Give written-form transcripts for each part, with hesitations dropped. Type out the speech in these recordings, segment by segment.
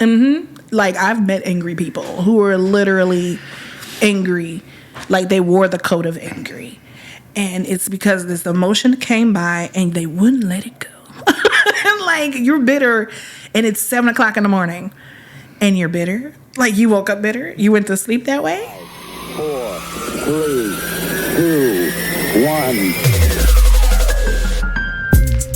Like, I've met angry people who are literally angry, like they wore the coat of angry. And it's because this emotion came by and they wouldn't let it go. And like, you're bitter and it's 7 o'clock in the morning and you're bitter. Like, you woke up bitter. You went to sleep that way. 4, 3, 2, 1.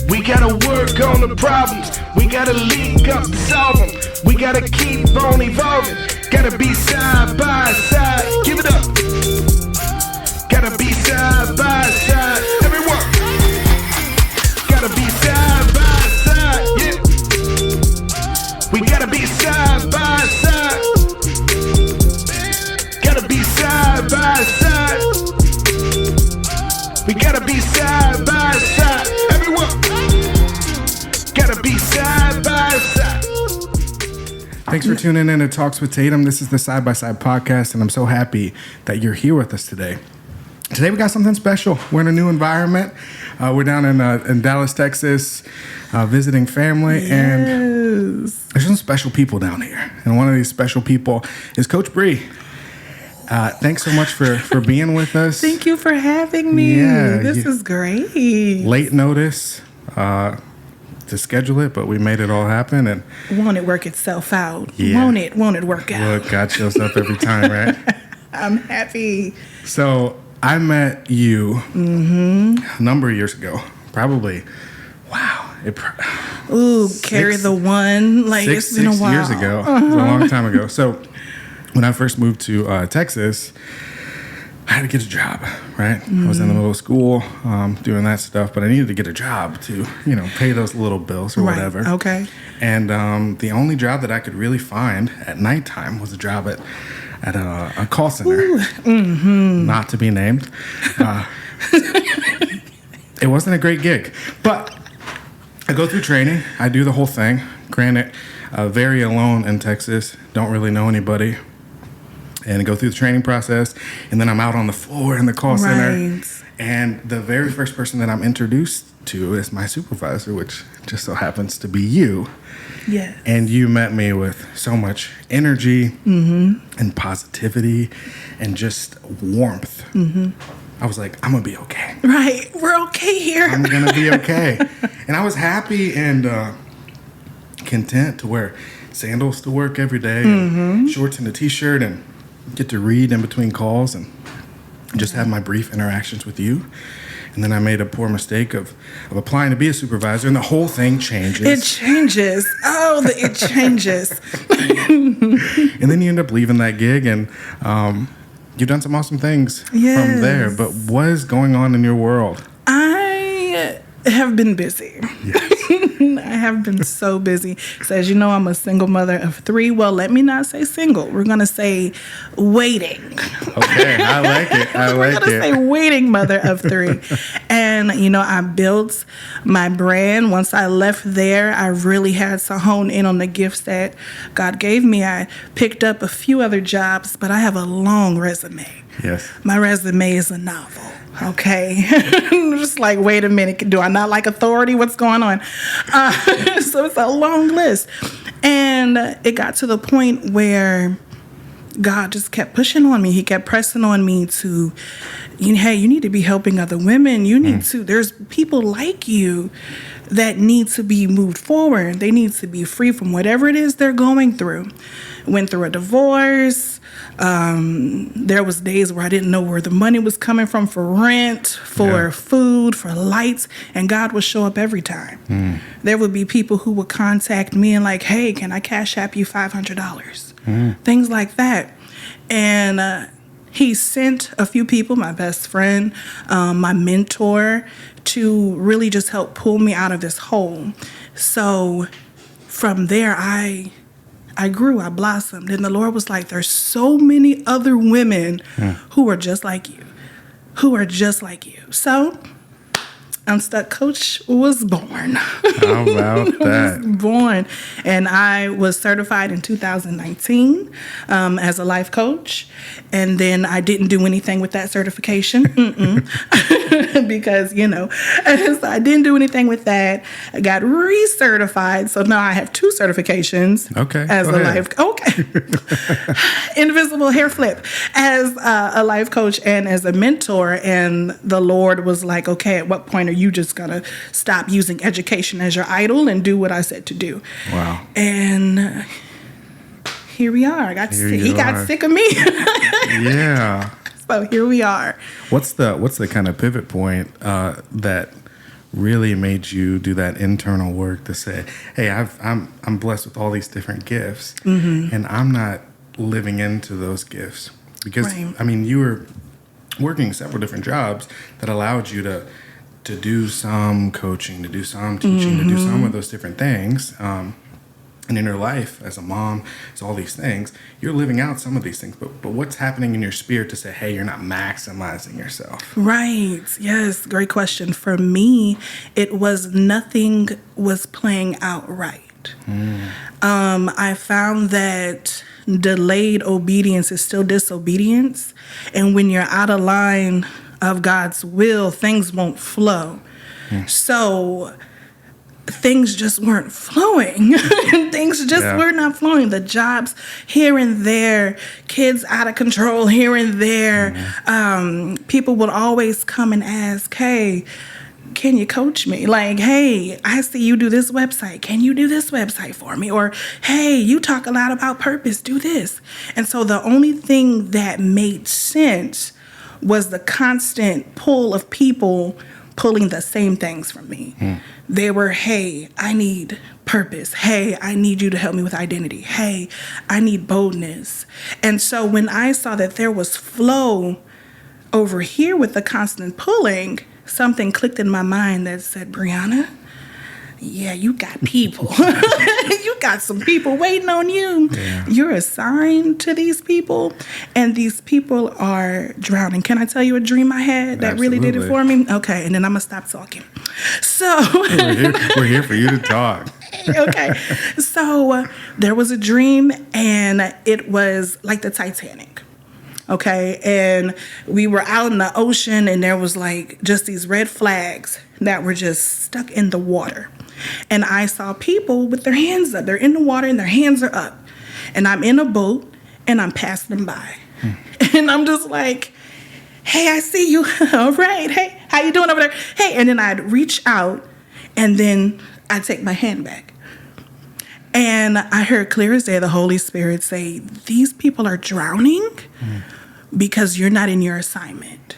We gotta work on the problems. We gotta link up to solve them. We gotta keep on evolving. Gotta be side by side. Give it up. Gotta be side by side. Everyone. Gotta be side by side. Yeah. We gotta be side by side. Gotta be side by side. We gotta be side by side. Everyone. Gotta be side by side. Thanks for tuning in to Talks with Tatum. This is the Side by Side podcast, and I'm so happy that you're here with us today. Today we got something special. We're in a new environment. We're down in Dallas, Texas, visiting family, and there's some special people down here. And one of these special people is Coach Bri. Thanks so much for being with us. Thank you for having me. Yeah, this is great. Late notice to schedule it, but we made it all happen. And won't it work itself out? Yeah. Won't it work out? Well, God shows up every time, right? I'm happy. So I met you a number of years ago. Probably, wow. Carry the one. Like, it's been a while. 6 years ago. It was a long time ago. So when I first moved to Texas, I had to get a job, right? I was in the middle of school doing that stuff, but I needed to get a job to, pay those little bills or whatever. Okay. And the only job that I could really find at nighttime was a job at a call center, not to be named. It wasn't a great gig, but I go through training. I do the whole thing. Granted, very alone in Texas. Don't really know anybody. And go through the training process, and then I'm out on the floor in the call center. And the very first person that I'm introduced to is my supervisor, which just so happens to be you. Yes. And you met me with so much energy and positivity and just warmth. I was like, I'm going to be okay. Right. We're okay here. I'm going to be okay. And I was happy and content to wear sandals to work every day, and shorts and a T-shirt, and get to read in between calls and just have my brief interactions with you. And then I made a poor mistake of applying to be a supervisor, and the whole thing changes. It changes. It changes. And then you end up leaving that gig, and you've done some awesome things from there. But what is going on in your world? I have been busy. Yes. I have been so busy. So as you know, I'm a single mother of 3. Well, let me not say single. We're going to say waiting. Okay, I like it. We're going to say waiting mother of 3. And, I built my brand. Once I left there, I really had to hone in on the gifts that God gave me. I picked up a few other jobs, but I have a long resume. Yes. My resume is a novel. Okay. I'm just like, wait a minute. Do I not like authority? What's going on? So it's a long list. And it got to the point where God just kept pushing on me. He kept pressing on me to, hey, you need to be helping other women. You need to, there's people like you that need to be moved forward. They need to be free from whatever it is they're going through. Went through a divorce. There was days where I didn't know where the money was coming from for rent, for food, for lights, and God would show up every time. There would be people who would contact me and like, hey, can I cash app you $500? Things like that. And he sent a few people, my best friend, my mentor, to really just help pull me out of this hole. So from there, I grew, I blossomed. And the Lord was like, there's so many other women who are just like you, So Unstuck Coach was born. How about that? Born. And I was certified in 2019 as a life coach. And then I didn't do anything with that certification. because, and so I didn't do anything with that. I got recertified. So now I have 2 certifications. Okay, As go a ahead. life, invisible hair flip, as a life coach and as a mentor. And the Lord was like, okay, at what point are you just going to stop using education as your idol and do what I said to do? Wow. And here we are. He got sick of me. Yeah. So here we are. What's the kind of pivot point that really made you do that internal work to say, hey, I'm blessed with all these different gifts, and I'm not living into those gifts? Because Right. I mean, you were working several different jobs that allowed you to do some coaching, to do some teaching, to do some of those different things. And in your life as a mom, as all these things, you're living out some of these things. But what's happening in your spirit to say, hey, you're not maximizing yourself? Right. Yes. Great question. For me, it was nothing was playing out right. I found that delayed obedience is still disobedience. And when you're out of line of God's will, things won't flow. So things just weren't flowing. Things just were not flowing. The jobs here and there, kids out of control here and there. People would always come and ask, hey, can you coach me? Like, hey, I see you do this website. Can you do this website for me? Or, hey, you talk a lot about purpose. Do this. And so the only thing that made sense was the constant pull of people pulling the same things from me. They were, hey, I need purpose. Hey, I need you to help me with identity. Hey, I need boldness. And so when I saw that there was flow over here with the constant pulling, something clicked in my mind that said, Brianna, yeah, you got people. You got some people waiting on you. Yeah. You're assigned to these people, and these people are drowning. Can I tell you a dream I had that really did it for me? Okay, and then I'm going to stop talking. So We're here for you to talk. okay. So there was a dream, and it was like the Titanic. Okay. And we were out in the ocean, and there was like just these red flags that were just stuck in the water. And I saw people with their hands up. They're in the water and their hands are up. And I'm in a boat and I'm passing them by. And I'm just like, hey, I see you. All right. Hey, how you doing over there? Hey. And then I'd reach out and then I'd take my hand back. And I heard clear as day the Holy Spirit say, these people are drowning because you're not in your assignment.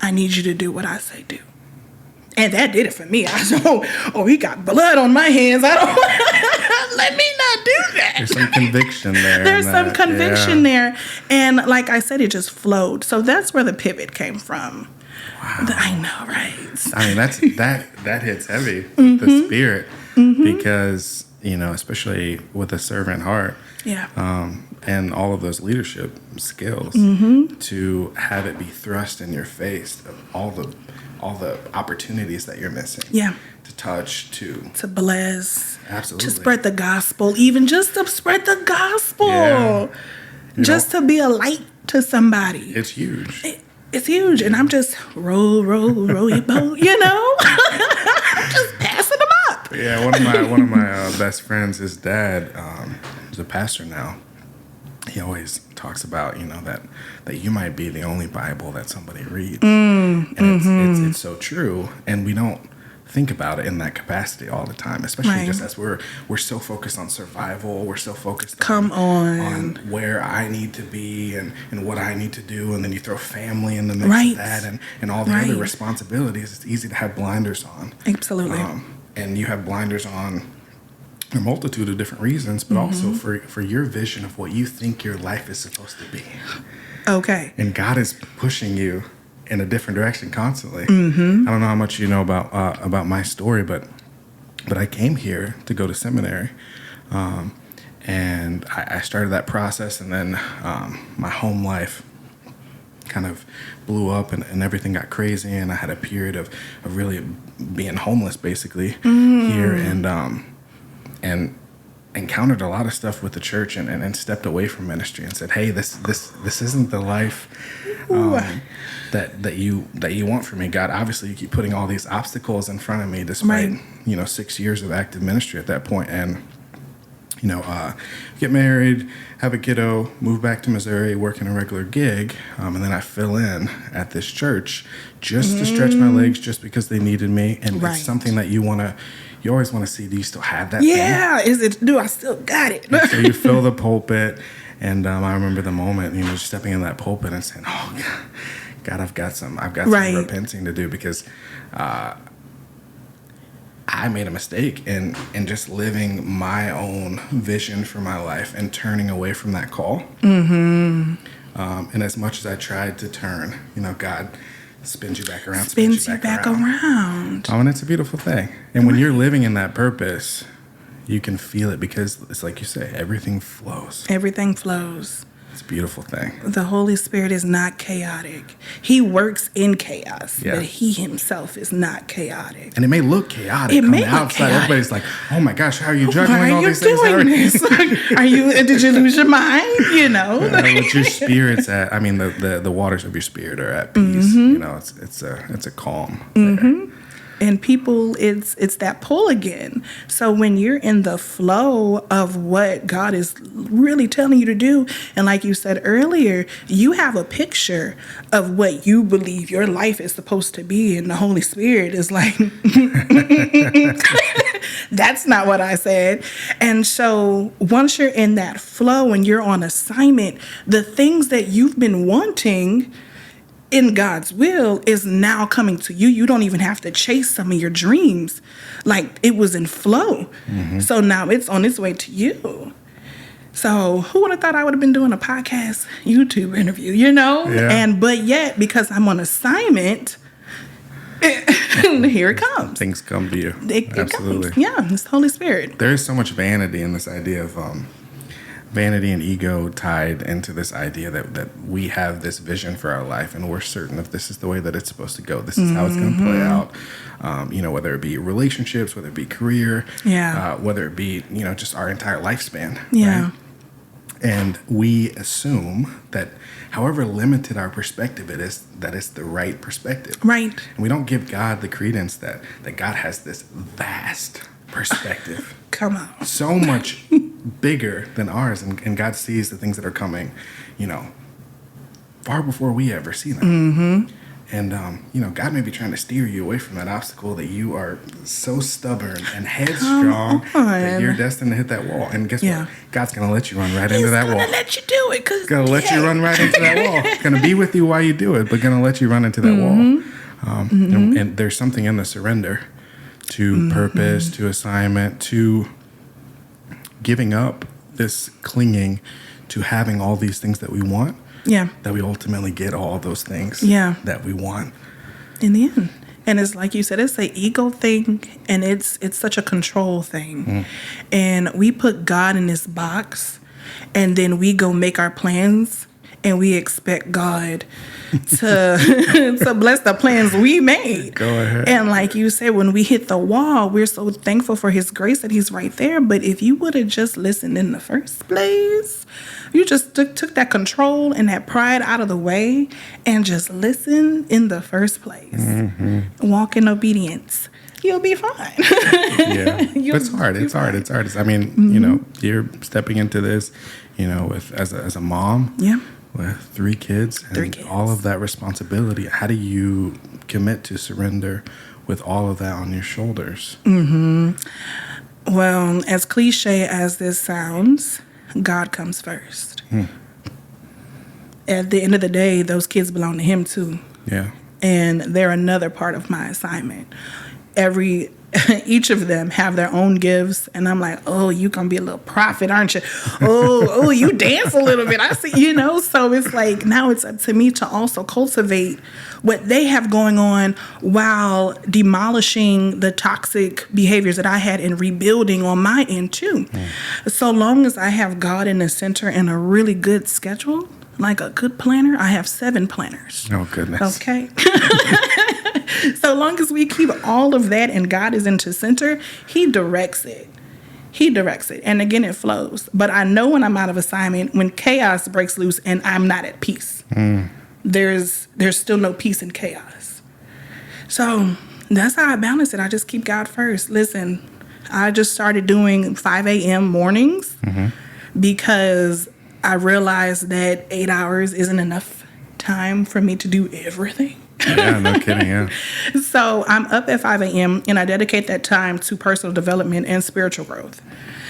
I need you to do what I say do. And that did it for me. I said, oh, he got blood on my hands. I don't, let me not do that. There's some conviction there. There's some conviction yeah. there. And like I said, it just flowed. So that's where the pivot came from. Wow. I know, right? I mean, that hits heavy with the spirit because, especially with a servant heart. Yeah. And all of those leadership skills to have it be thrust in your face of all the opportunities that you're missing. Yeah. To touch, to bless. Absolutely. To spread the gospel, even just to spread the gospel. Yeah. Just to be a light to somebody. It's huge. It's huge. And I'm just roll your boat, I'm just passing them up. Yeah, one of my best friends, his dad, is a pastor now. He always talks about, that you might be the only Bible that somebody reads. And it's so true. And we don't think about it in that capacity all the time, especially just as we're so focused on survival. We're so focused on where I need to be and what I need to do. And then you throw family in the mix of that and all the other responsibilities. It's easy to have blinders on. Absolutely. And you have blinders on a multitude of different reasons, but also for your vision of what you think your life is supposed to be. Okay. And God is pushing you in a different direction constantly. I don't know how much you know about my story, but I came here to go to seminary, and I started that process, and then my home life kind of blew up and everything got crazy, and I had a period of really being homeless basically here, and encountered a lot of stuff with the church and stepped away from ministry and said, hey, this isn't the life that you want for me. God, obviously you keep putting all these obstacles in front of me despite, 6 years of active ministry at that point. And, get married, have a kiddo, move back to Missouri, work in a regular gig. And then I fill in at this church just to stretch my legs just because they needed me. And it's something that you always want to see, do you still have that thing? Do I still got it? So you fill the pulpit. And I remember the moment, stepping in that pulpit and saying, oh, God, I've got some repenting to do because I made a mistake in just living my own vision for my life and turning away from that call. Mm-hmm. And as much as I tried to turn, God spins you back around. Spins you back around. Oh, and it's a beautiful thing. And when you're living in that purpose, you can feel it because it's like you say, everything flows. Everything flows. It's a beautiful thing. The Holy Spirit is not chaotic. He works in chaos, Yeah. but he himself is not chaotic. And it may look chaotic on the outside. Everybody's like, oh my gosh, how are you juggling all these things? Why are you doing this? Did you lose your mind? With your spirits at, the waters of your spirit are at peace. Mm-hmm. It's a calm Mm-hmm. there. And people, it's that pull again. So when you're in the flow of what God is really telling you to do, and like you said earlier, you have a picture of what you believe your life is supposed to be, and the Holy Spirit is like, that's not what I said. And so once you're in that flow and you're on assignment, the things that you've been wanting in God's will is now coming to you. You don't even have to chase some of your dreams. Like, it was in flow. Mm-hmm. So now it's on its way to you. So who would have thought I would have been doing a podcast, YouTube interview, Yeah. But yet, because I'm on assignment, here it comes. Things come to you. It Absolutely. Comes. Yeah, it's the Holy Spirit. There is so much vanity in this idea of vanity and ego tied into this idea that we have this vision for our life and we're certain if this is the way that it's supposed to go, this is how it's going to play out. Whether it be relationships, whether it be career, whether it be, just our entire lifespan. Yeah. Right? And we assume that however limited our perspective it is, that it's the right perspective. Right. And we don't give God the credence that God has this vast perspective. Come on. So much bigger than ours. And God sees the things that are coming, far before we ever see them. Mm-hmm. And, God may be trying to steer you away from that obstacle that you are so stubborn and headstrong that you're destined to hit that wall. And guess what? God's going to let you run right into that wall. He's going to let you do it. He's going to let you run right into that wall. Going to be with you while you do it, but going to let you run into that wall. And there's something in the surrender to purpose, to assignment, to giving up this clinging to having all these things that we want. Yeah. That we ultimately get all those things that we want. In the end. And it's like you said, it's an ego thing and it's such a control thing. And we put God in this box and then we go make our plans and we expect God to bless the plans we made. Go ahead. And like you said, when we hit the wall, we're so thankful for his grace that he's right there. But if you would have just listened in the first place, you just took that control and that pride out of the way and just listen in the first place. Mm-hmm. Walk in obedience. You'll be fine. Yeah. But it's hard. It's hard. I mean, you're stepping into this, as a mom. Yeah. With 3 kids and all of that responsibility. How do you commit to surrender with all of that on your shoulders? Mm-hmm. Well, as cliche as this sounds, God comes first. At the end of the day, those kids belong to him too. Yeah. And they're another part of my assignment. Each of them have their own gifts, and I'm like, oh, you gonna be a little prophet, aren't you? Oh, you dance a little bit. I see, So it's like now it's up to me to also cultivate what they have going on while demolishing the toxic behaviors that I had and rebuilding on my end too. So long as I have God in the center and a really good schedule, like a good planner, I have 7 planners. Oh goodness. Okay. So long as we keep all of that and God is into center, he directs it. He directs it. And again, it flows. But I know when I'm out of assignment, when chaos breaks loose and I'm not at peace. There's still no peace in chaos. So that's how I balance it. I just keep God first. Listen, I just started doing 5 a.m. mornings because I realized that 8 hours isn't enough time for me to do everything. Yeah, no kidding, yeah. So I'm up at 5 a.m. and I dedicate that time to personal development and spiritual growth.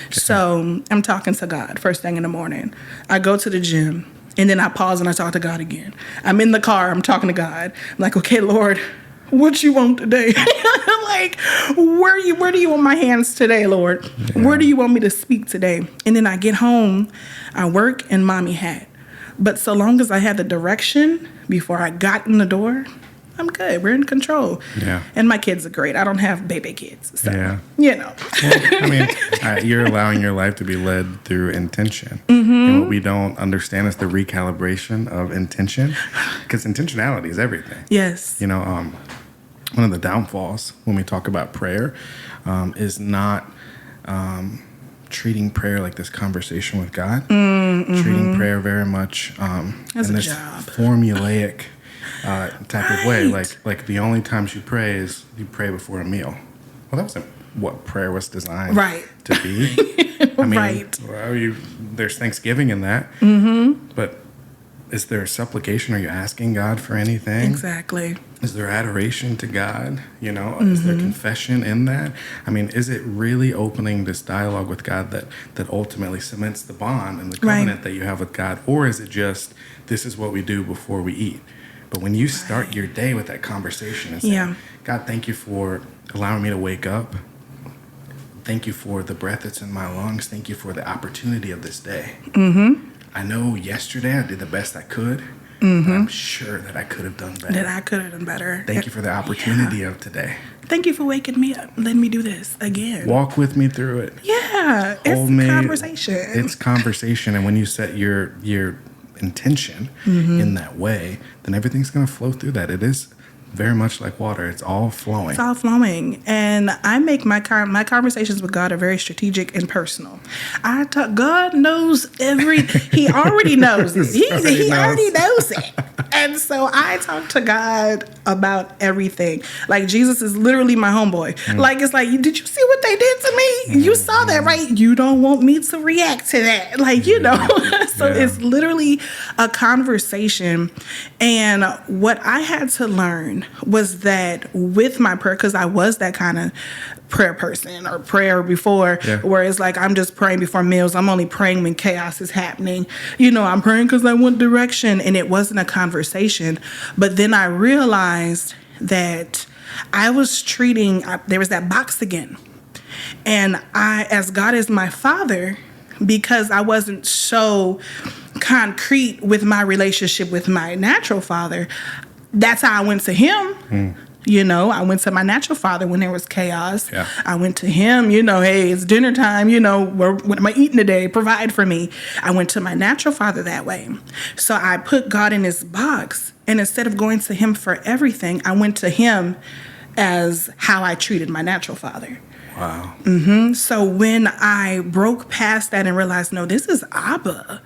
Okay. So I'm talking to God first thing in the morning. I go to the gym and then I pause and I talk to God again. I'm in the car, I'm talking to God. I'm like, okay, Lord, what you want today? Like, where do you want my hands today, Lord? Yeah. Where do you want me to speak today? And then I get home, I work and mommy hat. But so long as I had the direction before I got in the door, I'm good. We're in control. Yeah. And my kids are great. I don't have baby kids. So, yeah. Well, I mean, you're allowing your life to be led through intention. And what we don't understand is the recalibration of intention, because intentionality is everything. Yes. One of the downfalls when we talk about prayer is not treating prayer like this conversation with God, treating prayer very much in this formulaic type of way. Like the only times you pray is you pray before a meal. Well, that wasn't what prayer was designed to be. I mean, there's thanksgiving in that, but is there supplication? Are you asking God for anything? Exactly. Is there adoration to God? Is there confession in that? I mean, is it really opening this dialogue with God that ultimately cements the bond and the covenant that you have with God? Or is it just, this is what we do before we eat? But when you start your day with that conversation and say, God, thank you for allowing me to wake up. Thank you for the breath that's in my lungs. Thank you for the opportunity of this day. I know yesterday I did the best I could, but I'm sure that I could have done better. Thank you for the opportunity of today. Thank you for waking me up, letting me do this again. Walk with me through it. Yeah, it's conversation. It's conversation, and when you set your intention in that way, then everything's going to flow through that. It is very much like water. It's all flowing. It's all flowing. And I make my conversations with God are very strategic and personal. God knows He already knows it. He already knows it. And so I talk to God about everything. Like, Jesus is literally my homeboy. Like, it's like, did you see what they did to me? You saw that, right? You don't want me to react to that. Like, So it's literally a conversation. And what I had to learn was that with my prayer, because I was that kind of prayer person or prayer before, where it's like, I'm just praying before meals. I'm only praying when chaos is happening. I'm praying because I want direction. And it wasn't a conversation. But then I realized that I was there was that box again. And as God is my father, because I wasn't so concrete with my relationship with my natural father, that's how I went to him. I went to my natural father when there was chaos. Yeah. I went to him, hey, it's dinner time, what am I eating today? Provide for me. I went to my natural father that way. So I put God in his box, and instead of going to him for everything, I went to him as how I treated my natural father. Wow. So when I broke past that and realized, no, this is Abba.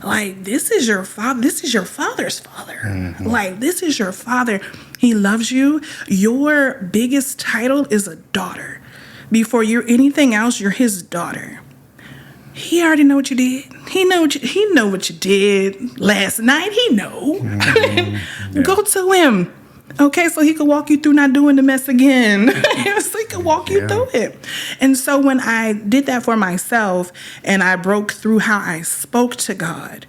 Like, this is your father. This is your father's father. Like, this is your father. He loves you. Your biggest title is a daughter. Before you're anything else, you're his daughter. He already know what you did. He know what you did last night. He know. Go to him. Okay, so he could walk you through not doing the mess again. So he could walk you through it. And so when I did that for myself and I broke through how I spoke to God,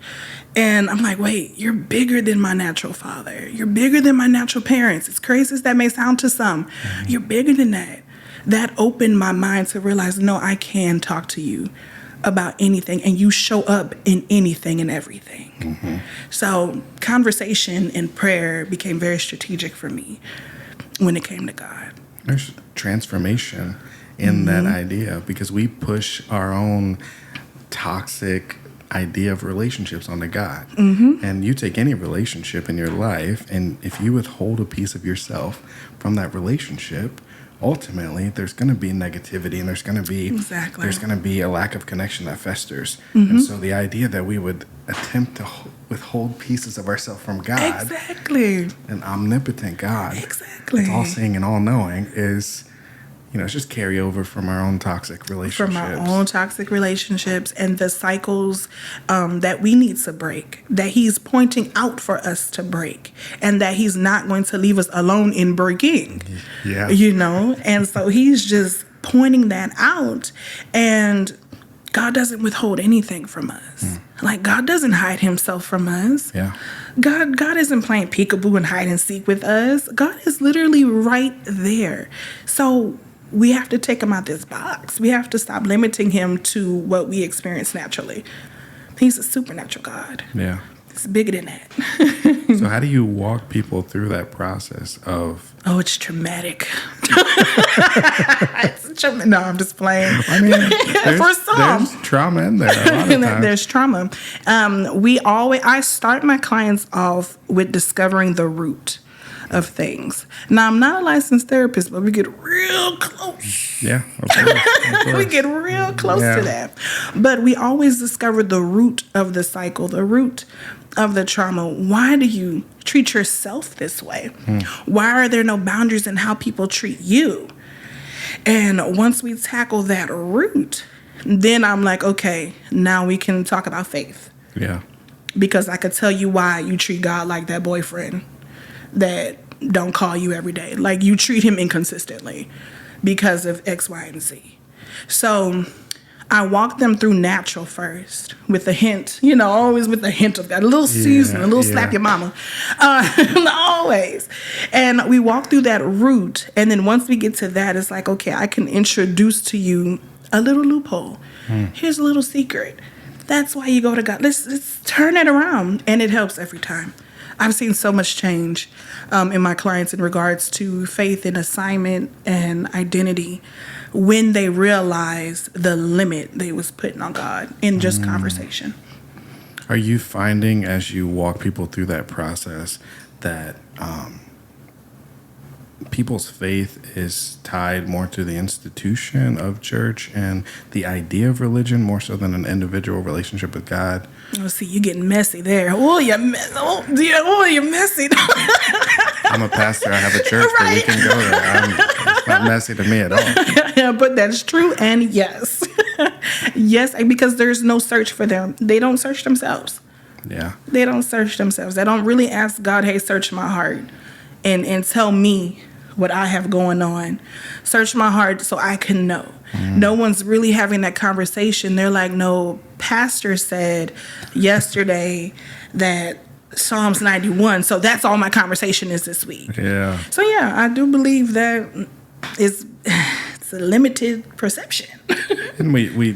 and I'm like, wait, you're bigger than my natural father. You're bigger than my natural parents. As crazy as that may sound to some, you're bigger than that. That opened my mind to realize, no, I can talk to you about anything, and you show up in anything and everything. So conversation and prayer became very strategic for me when it came to God. There's transformation in that idea, because we push our own toxic idea of relationships onto God. And you take any relationship in your life, and if you withhold a piece of yourself from that relationship, ultimately there's going to be negativity, and there's going to be Exactly. there's going to be a lack of connection that festers. And so the idea that we would attempt to withhold pieces of ourselves from God, Exactly. an omnipotent God, Exactly. that's all seeing and all knowing, is, it's just carryover from our own toxic relationships. From our own toxic relationships and the cycles that we need to break, that he's pointing out for us to break, and that he's not going to leave us alone in breaking. Yeah. And so he's just pointing that out, and God doesn't withhold anything from us. Like, God doesn't hide himself from us. Yeah. God isn't playing peekaboo and hide and seek with us. God is literally right there. So we have to take him out this box. We have to stop limiting him to what we experience naturally. He's a supernatural God. Yeah. It's bigger than that. So how do you walk people through that process of... Oh, it's traumatic. No, I'm just playing. I mean, For some. there's trauma in there a lot of times. There's trauma. I start my clients off with discovering the root of things. Now, I'm not a licensed therapist, but we get real close. Yeah, of course. We get real close Yeah. to that. But we always discover the root of the cycle, the root of the trauma. Why do you treat yourself this way? Why are there no boundaries in how people treat you? And once we tackle that root, then I'm like, okay, now we can talk about faith. Yeah. Because I could tell you why you treat God like that boyfriend that don't call you every day. Like, you treat him inconsistently because of X, Y, and Z. So I walk them through natural first with a hint, always with a hint of that, a little season, a little slap your mama, always. And we walk through that root. And then once we get to that, it's like, okay, I can introduce to you a little loophole. Here's a little secret. That's why you go to God. Let's turn it around. And it helps every time. I've seen so much change in my clients in regards to faith and assignment and identity when they realize the limit they was putting on God in just conversation. Are you finding, as you walk people through that process, that people's faith is tied more to the institution of church and the idea of religion more so than an individual relationship with God? Oh, see, you're getting messy there. Oh, you're messy. I'm a pastor. I have a church, but we can go there. It's not messy to me at all. Yeah, but that's true, and yes. Yes, because there's no search for them. They don't search themselves. Yeah. They don't search themselves. They don't really ask God, hey, search my heart and tell me what I have going on. Search my heart so I can know. No one's really having that conversation. They're like, no, pastor said yesterday that Psalms 91. So that's all my conversation is this week. Yeah. So yeah, I do believe that it's a limited perception. And we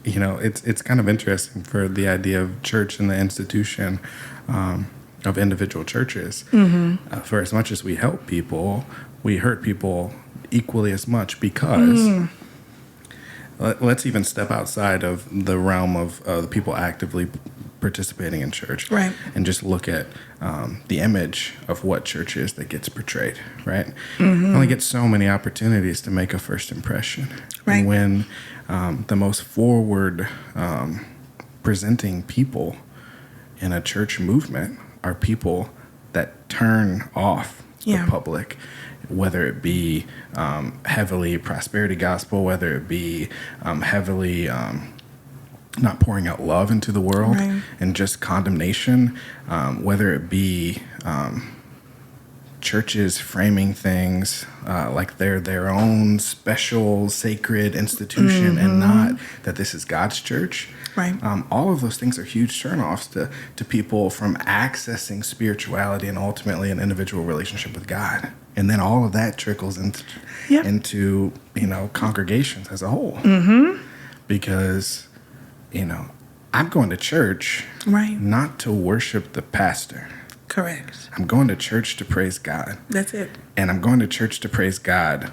it's kind of interesting for the idea of church and the institution of individual churches. For as much as we help people, we hurt people equally as much because let's even step outside of the realm of the people actively participating in church, Right. and just look at the image of what church is that gets portrayed, right? You only get so many opportunities to make a first impression. Right. And when the most forward presenting people in a church movement are people that turn off Yeah. the public, whether it be heavily prosperity gospel, whether it be heavily not pouring out love into the world, Right. and just condemnation, whether it be churches framing things like they're their own special sacred institution and not that this is God's church. Right. All of those things are huge turnoffs to people from accessing spirituality and ultimately an individual relationship with God. And then all of that trickles into Yep. into congregations as a whole. Because I'm going to church Right. not to worship the pastor. Correct. I'm going to church to praise God. That's it. And I'm going to church to praise God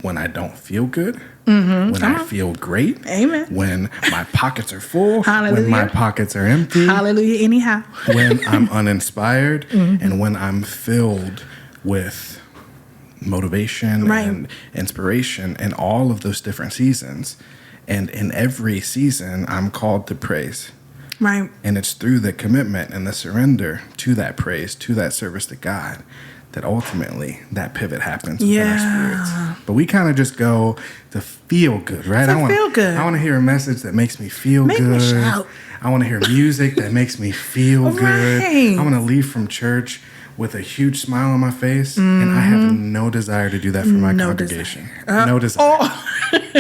when I don't feel good, when I feel great, Amen. when my pockets are full, Hallelujah. when my pockets are empty, Hallelujah, anyhow. when I'm uninspired, and when I'm filled with motivation Right. and inspiration in all of those different seasons. And in every season, I'm called to praise. Right. And it's through the commitment and the surrender to that praise, to that service to God, that ultimately that pivot happens within our spirits. But we kind of just go to feel good, right? Feel good. I want to hear a message that makes me feel Make good. me shout. I want to hear music that makes me feel good. Right. I want to leave from church with a huge smile on my face, and I have no desire to do that for my No congregation. desire. No desire.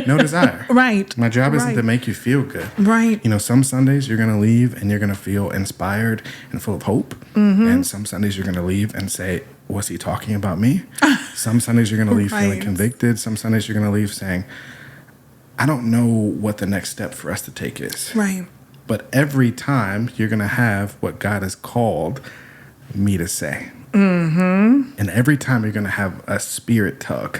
No desire. Right. My job isn't Right. to make you feel good. Right. You know, some Sundays you're going to leave and you're going to feel inspired and full of hope. And some Sundays you're going to leave and say, was he talking about me? Some Sundays you're going to leave feeling Right. convicted. Some Sundays you're going to leave saying, I don't know what the next step for us to take is. Right. But every time you're going to have what God has called me to say. And every time you're going to have a spirit tug.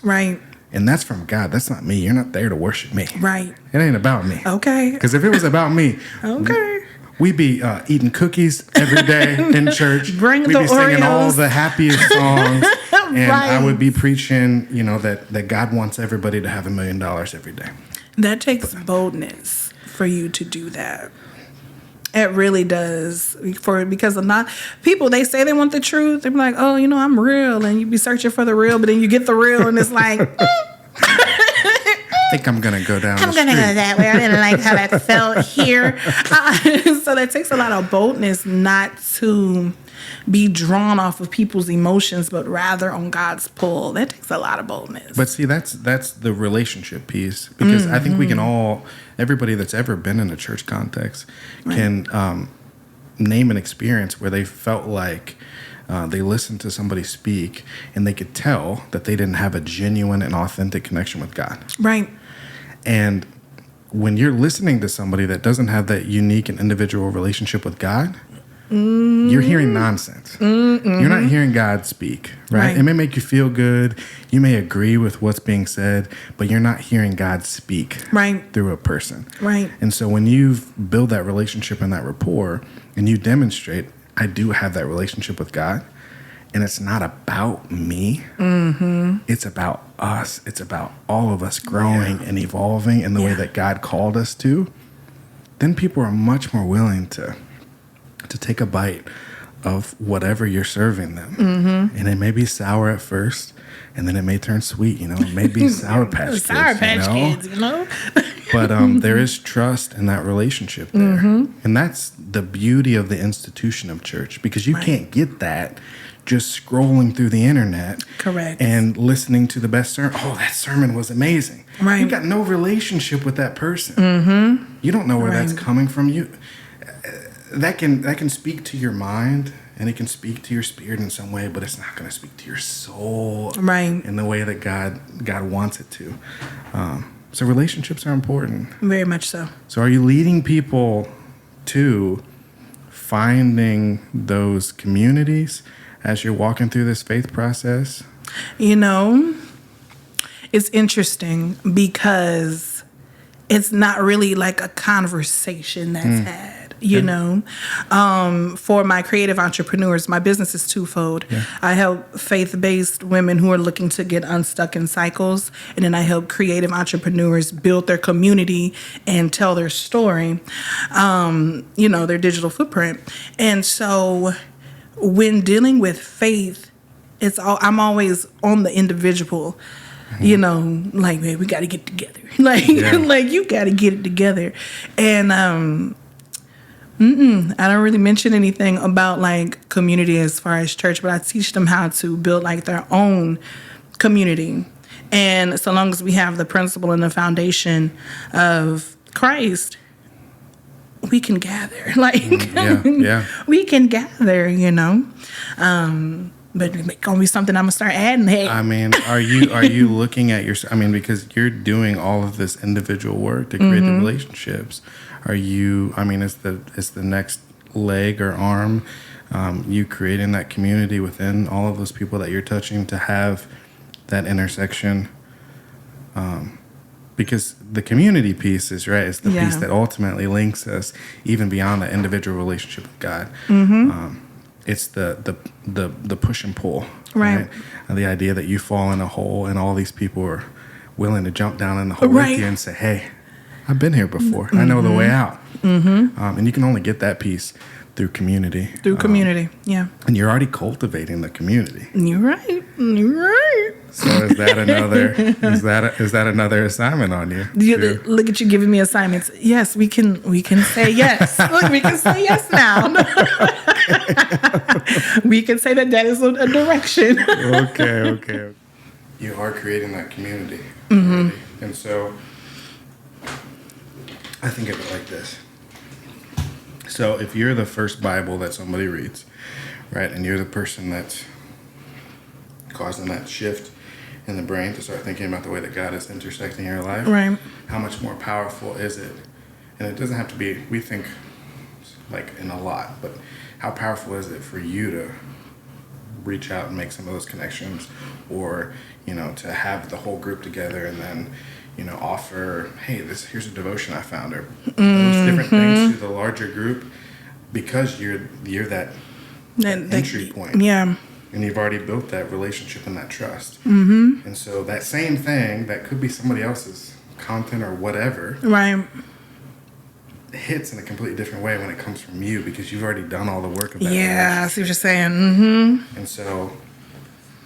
Right. And that's from God. That's not me. You're not there to worship me. Right. It ain't about me. Okay. Because if it was about me, Okay. we'd be eating cookies every day in church. Bring we'd the be singing all Oreos. the happiest songs. And I Right. would be preaching, you know, that God wants everybody to have $1 million every day. That takes boldness for you to do that. It really does. Because a lot people, they say they want the truth. They're like, oh, you know, I'm real, and you be searching for the real, but then you get the real, and it's like, I think I'm gonna go down. I'm the gonna street. go that way. I didn't like how that felt here. So that takes a lot of boldness not to be drawn off of people's emotions, but rather on God's pull. That takes a lot of boldness. But see, that's the relationship piece, because I think we can all, everybody that's ever been in a church context can name an experience where they felt like they listened to somebody speak and they could tell that they didn't have a genuine and authentic connection with God. Right. And when you're listening to somebody that doesn't have that unique and individual relationship with God, you're hearing nonsense. You're not hearing God speak, right? Right. It may make you feel good. You may agree with what's being said, but you're not hearing God speak Right. through a person. Right. And so when you build that relationship and that rapport and you demonstrate, I do have that relationship with God, and it's not about me. It's about us. It's about all of us growing and evolving in the way Yeah. that God called us to. Then people are much more willing to take a bite of whatever you're serving them. And it may be sour at first, and then it may turn sweet, you know. It may be Sour Patch Kids, Sour Patch you know? Kids, you know? But there is trust in that relationship there. And that's the beauty of the institution of church, because you Right. can't get that just scrolling through the internet. Correct. And listening to the best sermon. Oh, that sermon was amazing. Right. You got no relationship with that person. You don't know where that's Right. coming from. That can speak to your mind, and it can speak to your spirit in some way, but it's not going to speak to your soul Right. in the way that God wants it to. So relationships are important. Very much so. So are you leading people to finding those communities as you're walking through this faith process? You know, it's interesting because it's not really like a conversation that's had. You know, for my creative entrepreneurs, my business is twofold. I help faith-based women who are looking to get unstuck in cycles, and then I help creative entrepreneurs build their community and tell their story, you know, their digital footprint. And so when dealing with faith, I'm always on the individual. You know, like, man, we got to get together. Like, like you got to get it together. And I don't really mention anything about like community as far as church, but I teach them how to build like their own community. And so long as we have the principle and the foundation of Christ, we can gather. Like, we can gather, you know. But it's gonna be something I'm gonna start adding. Hey, I mean, are you looking at your? I mean, because you're doing all of this individual work to create the relationships. Are you? I mean, is the next leg or arm you creating that community within all of those people that you're touching to have that intersection? Because the community piece is right. It's the piece that ultimately links us even beyond the individual relationship with God. it's the push and pull, Right. And the idea that you fall in a hole and all these people are willing to jump down in the hole Right. with you and say, hey, I've been here before. I know the way out. And you can only get that piece through community. Through community. Yeah. And you're already cultivating the community. You're right. You're right. So is that another assignment on you? Look at you giving me assignments. Yes, we can say yes. Look, we can say yes now. We can say that is a direction. Okay. You are creating that community. Already. And so I think of it like this. So if you're the first Bible that somebody reads, right, and you're the person that's causing that shift in the brain to start thinking about the way that God is intersecting your life, Right. how much more powerful is it? And it doesn't have to be, we think like in a lot, but how powerful is it for you to reach out and make some of those connections, or, you know, to have the whole group together and then, you know, offer, hey, here's a devotion I found, or those different things to the larger group, because you're that entry point. Yeah. And you've already built that relationship and that trust. And so that same thing that could be somebody else's content or whatever Right. hits in a completely different way when it comes from you, because you've already done all the work of that. Yeah, I see what you're saying. And so,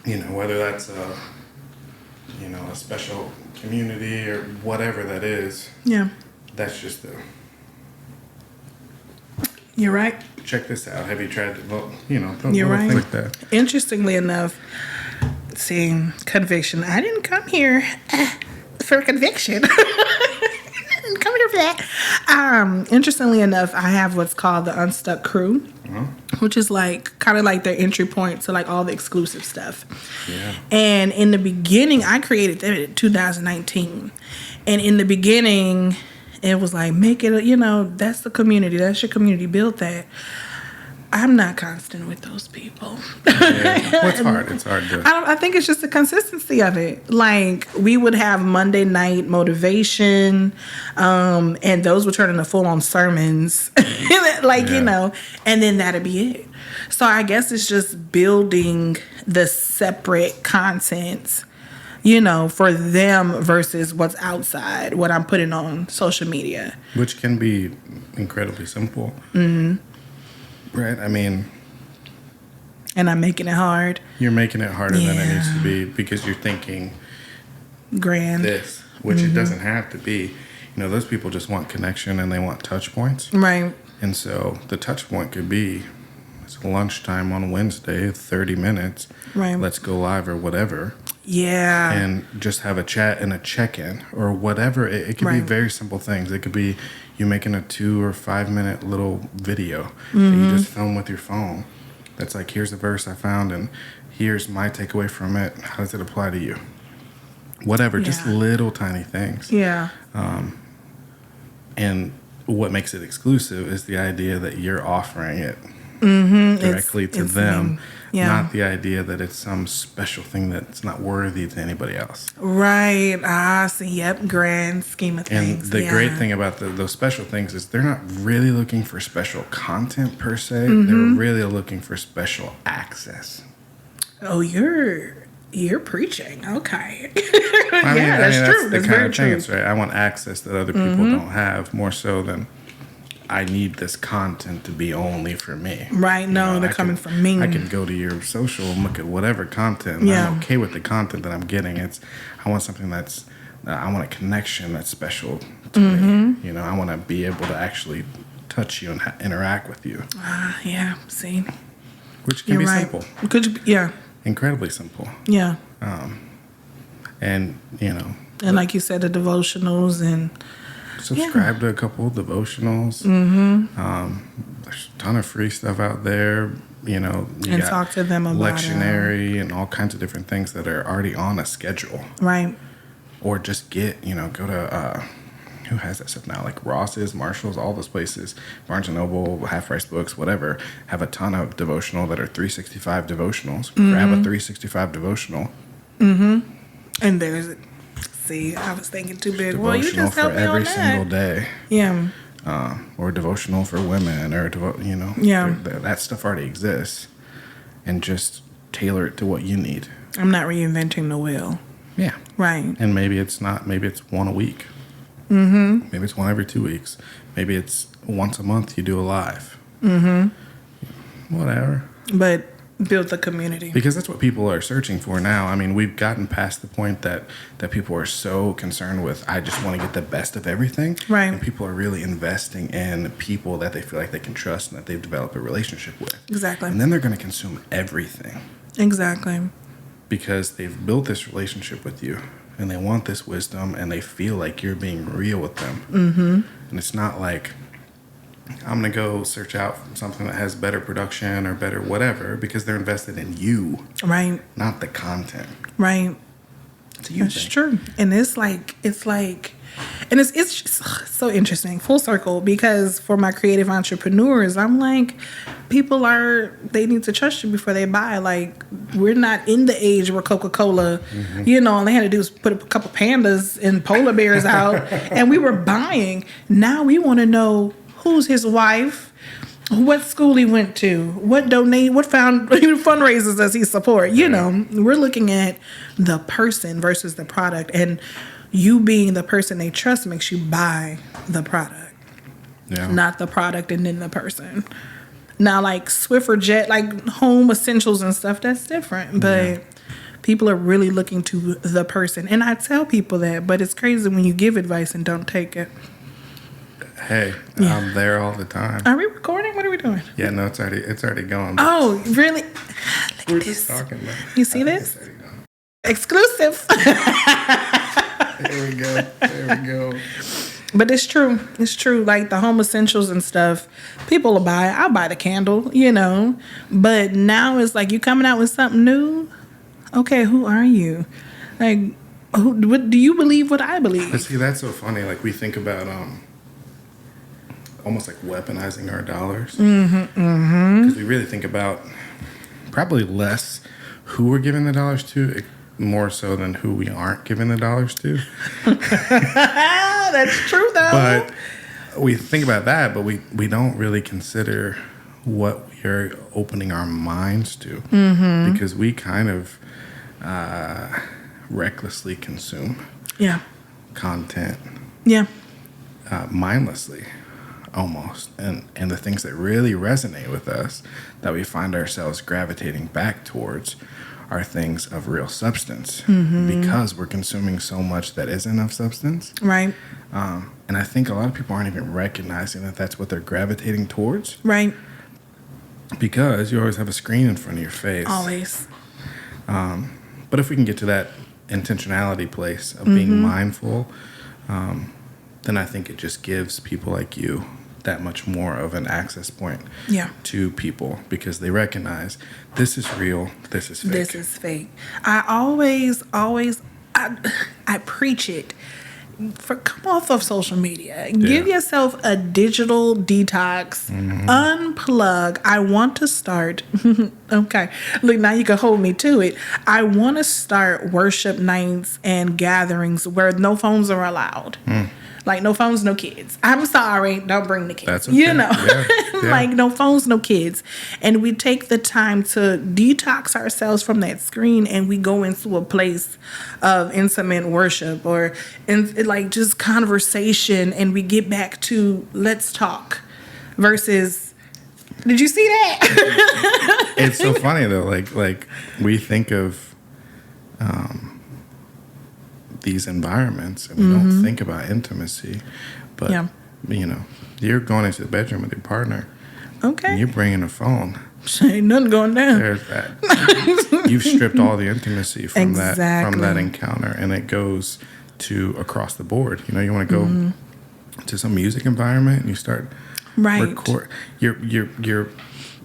you know, whether that's a special community or whatever that is, Yeah. that's just the, You're right. check this out. Have you tried to, well, you know, You're little right. things like that. Interestingly enough, seeing conviction. I didn't come here for conviction. I didn't come here for that. Interestingly enough, I have what's called the Unstuck Crew, which is like kind of like their entry point to like all the exclusive stuff. Yeah. And in the beginning, I created them in 2019. And in the beginning, it was like, make it, you know, that's the community. That's your community. Build that. I'm not constant with those people. Yeah. Well, it's hard. It's hard to. I think it's just the consistency of it. Like, we would have Monday night motivation, and those would turn into full-on sermons. You know, and then that'd be it. So I guess it's just building the separate content, you know, for them versus what's outside, what I'm putting on social media. Which can be incredibly simple. Right? I mean, And I'm making it hard, you're making it harder than it needs Yeah. to be, because you're thinking grand. this, which it doesn't have to be. You know, those people just want connection and they want touch points. Right. And so the touch point could be, it's lunchtime on Wednesday, 30 minutes. Right. Let's go live or whatever. Yeah. And just have a chat and a check-in or whatever. It could be Right. very simple things. It could be you making a 2 or 5 minute little video that you just film with your phone. That's like, here's a verse I found and here's my takeaway from it. How does it apply to you? Whatever, just Yeah. little tiny things. Yeah. And what makes it exclusive is the idea that you're offering it directly to it's them, yeah. not the idea that it's some special thing that's not worthy to anybody else. Right. See, yep, grand scheme of And things. the yeah. great thing about those special things is they're not really looking for special content per se. Mm-hmm. They're really looking for special access. Oh, you're preaching. Okay. I mean, that's true. the That's kind very of thing. true. It's right. I want access that other people don't have, more so than I need this content to be only for me. Right. No, You know, they're coming from me. I can go to your social and look at whatever content. And Yeah. I'm okay with the content that I'm getting. I want something that's, I want a connection that's special to me. You know, I want to be able to actually touch you and interact with you, Yeah. See, which can you're be right. simple, Could you? Yeah. incredibly simple. Yeah. And, you know, And like you said, the devotionals and subscribe to a couple of devotionals. There's a ton of free stuff out there. You know, you And got talk to them about it. lectionary and all kinds of different things that are already on a schedule. right. Or just go to who has that stuff now? Like Ross's, Marshall's, all those places, Barnes and Noble, Half Price Books, whatever, have a ton of devotional that are 365 devotionals. Grab a 365 devotional. And there's, see, I was thinking too big. Well, you Devotional just for helped me on every that. single day. Yeah. or devotional for women, or Yeah. that stuff already exists, and just tailor it to what you need. I'm not reinventing the wheel. Yeah. Right. And maybe it's not. Maybe it's one a week. Mm-hmm. Maybe it's one every 2 weeks. Maybe it's once a month you do a live. Mm-hmm. Whatever. But build the community. Because that's what people are searching for now. I mean, we've gotten past the point that people are so concerned with, I just want to get the best of everything. Right. And people are really investing in people that they feel like they can trust and that they've developed a relationship with. Exactly. And then they're going to consume everything. Exactly. Because they've built this relationship with you and they want this wisdom and they feel like you're being real with them. Mm-hmm. And it's not like, I'm going to go search out something that has better production or better whatever, because they're invested in you. Right. Not the content. Right. It's a you That's thing. true. And it's just so interesting, full circle, because for my creative entrepreneurs, I'm like, they need to trust you before they buy. Like, we're not in the age where Coca-Cola, all they had to do was put a couple pandas and polar bears out and we were buying. Now we want to know who's his wife, what school he went to, what fundraisers does he support. We're looking at the person versus the product, and you being the person they trust makes you buy the product, not the product and then the person. Now, like Swiffer Jet, like home essentials and stuff, that's different, but people are really looking to the person. And I tell people that, but it's crazy when you give advice and don't take it. Hey, I'm there all the time. Are we recording? What are we doing? Yeah, no, it's already going. Oh, really? Look We're at just this. talking. Man. You see this? It's already going. Exclusive. There we go. But it's true. It's true. Like the home essentials and stuff, people will buy. I'll buy the candle, But now it's like, you coming out with something new? Okay, who are you? Like, what do you believe what I believe? But see, that's so funny. Like, we think about almost like weaponizing our dollars. Because we really think about probably less who we're giving the dollars to, more so than who we aren't giving the dollars to. That's true, though. But we think about that, but we don't really consider what we're opening our minds to, because we kind of recklessly consume content, mindlessly almost, and the things that really resonate with us, that we find ourselves gravitating back towards, are things of real substance, because we're consuming so much that isn't of substance. Right. And I think a lot of people aren't even recognizing that that's what they're gravitating towards. Right. Because you always have a screen in front of your face. Always. But if we can get to that intentionality place of being mindful, then I think it just gives people like you that much more of an access point to people, because they recognize this is real, this is fake. This is fake. I always, I preach it. Come off of social media. Give yourself a digital detox. Unplug. I want to start. Okay. Look, now you can hold me to it. I want to start worship nights and gatherings where no phones are allowed. Like, no phones, no kids. I'm sorry, don't bring the kids. That's okay. Like, no phones, no kids. And we take the time to detox ourselves from that screen, and we go into a place of intimate worship or like just conversation, and we get back to let's talk versus, did you see that? It's so funny though, like we think of these environments and we don't think about intimacy, but you're going into the bedroom with your partner, and you're bringing a phone. Ain't nothing going down. There's that. You've stripped all the intimacy from that encounter, and it goes to across the board. You want to go to some music environment and you start record. You're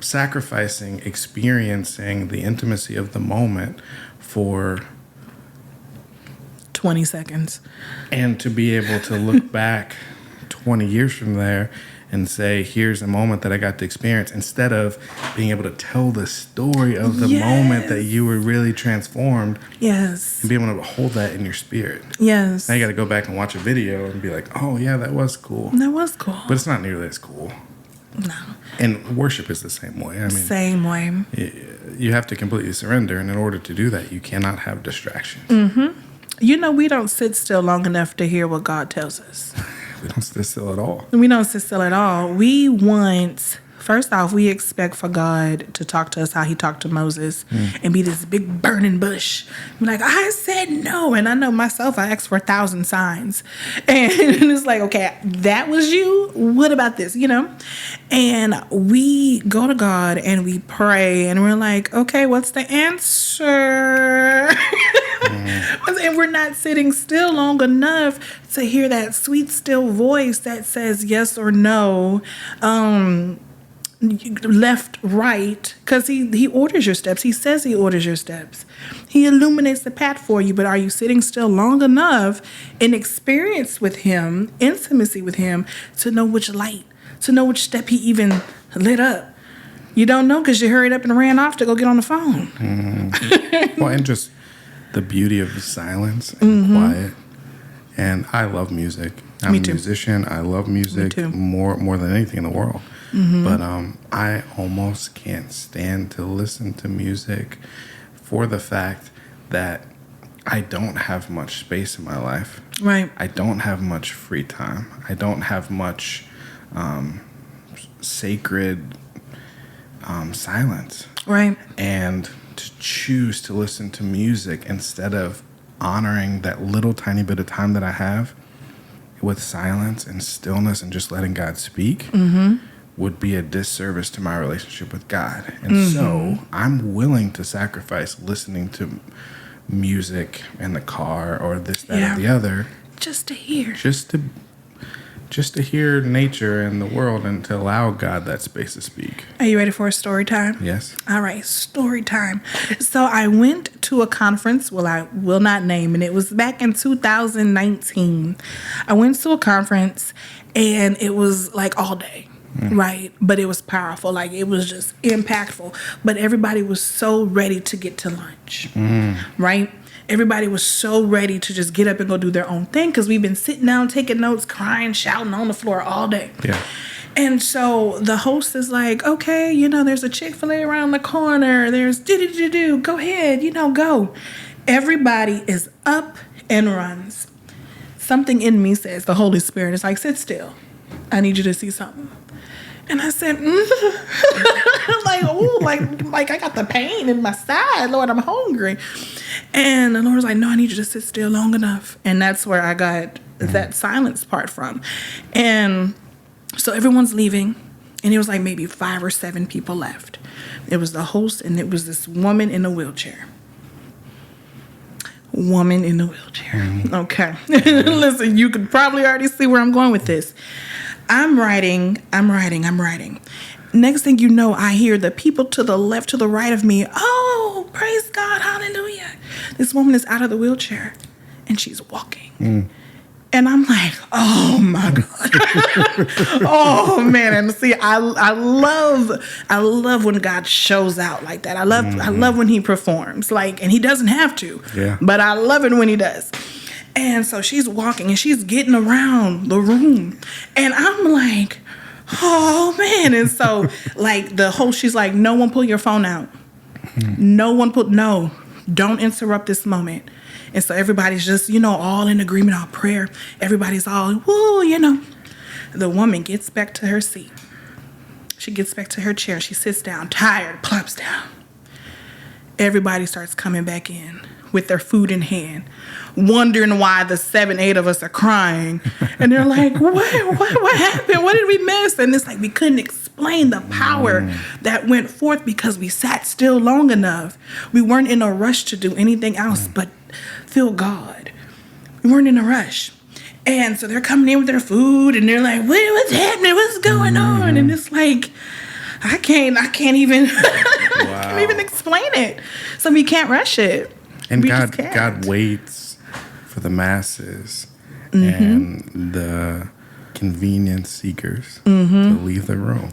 sacrificing experiencing the intimacy of the moment for 20 seconds. And to be able to look back 20 years from there and say, here's a moment that I got to experience, instead of being able to tell the story of the moment that you were really transformed. Yes. And be able to hold that in your spirit. Yes. Now you got to go back and watch a video and be like, oh, yeah, that was cool. That was cool. But it's not nearly as cool. No. And worship is the same way. I mean, Same way. You have to completely surrender. And in order to do that, you cannot have distractions. You know, we don't sit still long enough to hear what God tells us. We don't sit still at all. We don't sit still at all. We want, first off, we expect for God to talk to us how he talked to Moses and be this big burning bush. We're like, I said no. And I know myself, I asked for 1,000 signs. And it's like, okay, that was you? What about this? You know? And we go to God and we pray and we're like, okay, what's the answer? And we're not sitting still long enough to hear that sweet, still voice that says yes or no, left, right, because he orders your steps. He says he orders your steps. He illuminates the path for you, but are you sitting still long enough in experience with him, intimacy with him, to know which light, to know which step he even lit up? You don't know because you hurried up and ran off to go get on the phone. Well, and just the beauty of the silence and quiet. And I love music. I'm a musician. I love music more than anything in the world. But I almost can't stand to listen to music for the fact that I don't have much space in my life. Right. I don't have much free time. I don't have much sacred silence. Right. And to choose to listen to music instead of honoring that little tiny bit of time that I have with silence and stillness and just letting God speak would be a disservice to my relationship with God. And so I'm willing to sacrifice listening to music in the car or this, that, or the other. Just to hear. Just to hear nature and the world and to allow God that space to speak. Are you ready for a story time? Yes. All right, story time. So I went to a conference, well, I will not name, and it was back in 2019. I went to a conference, and it was like all day, right? But it was powerful. Like, it was just impactful. But everybody was so ready to get to lunch, right? Everybody was so ready to just get up and go do their own thing because we've been sitting down, taking notes, crying, shouting on the floor all day. Yeah. And so the host is like, okay, you know, there's a Chick-fil-A around the corner. There's do-do-do-do. Go ahead, you know, go. Everybody is up and runs. Something in me says, the Holy Spirit is like, sit still. I need you to see something. And I said, like, ooh, like I got the pain in my side. Lord, I'm hungry. And the Lord was like, no, I need you to sit still long enough. And that's where I got that silence part from. And so everyone's leaving. And it was like maybe 5 or 7 people left. It was the host, and it was this woman in a wheelchair. Woman in a wheelchair. Okay. Listen, you could probably already see where I'm going with this. I'm writing. Next thing you know, I hear the people to the left, to the right of me. Oh, praise God, hallelujah. This woman is out of the wheelchair, and she's walking. And I'm like, oh my God. Oh man. And see, I love when God shows out like that. I love when he performs. Like, and he doesn't have to. Yeah. But I love it when he does. And so she's walking and she's getting around the room. And I'm like, oh man. And so like the host, she's like, no one pull your phone out. No, don't interrupt this moment. And so everybody's just, you know, all in agreement, all prayer. Everybody's all, woo, you know. The woman gets back to her seat. She gets back to her chair. She sits down, tired, plops down. Everybody starts coming back in with their food in hand, wondering why the 7, 8 of us are crying. And they're like, what happened? What did we miss? And it's like we couldn't explain the power that went forth because we sat still long enough. We weren't in a rush to do anything else but feel God. We weren't in a rush. And so they're coming in with their food and they're like, what's happening? What's going on? And it's like, I can't even can't even explain it. So we can't rush it. And God waits for the masses and the convenience seekers to leave the room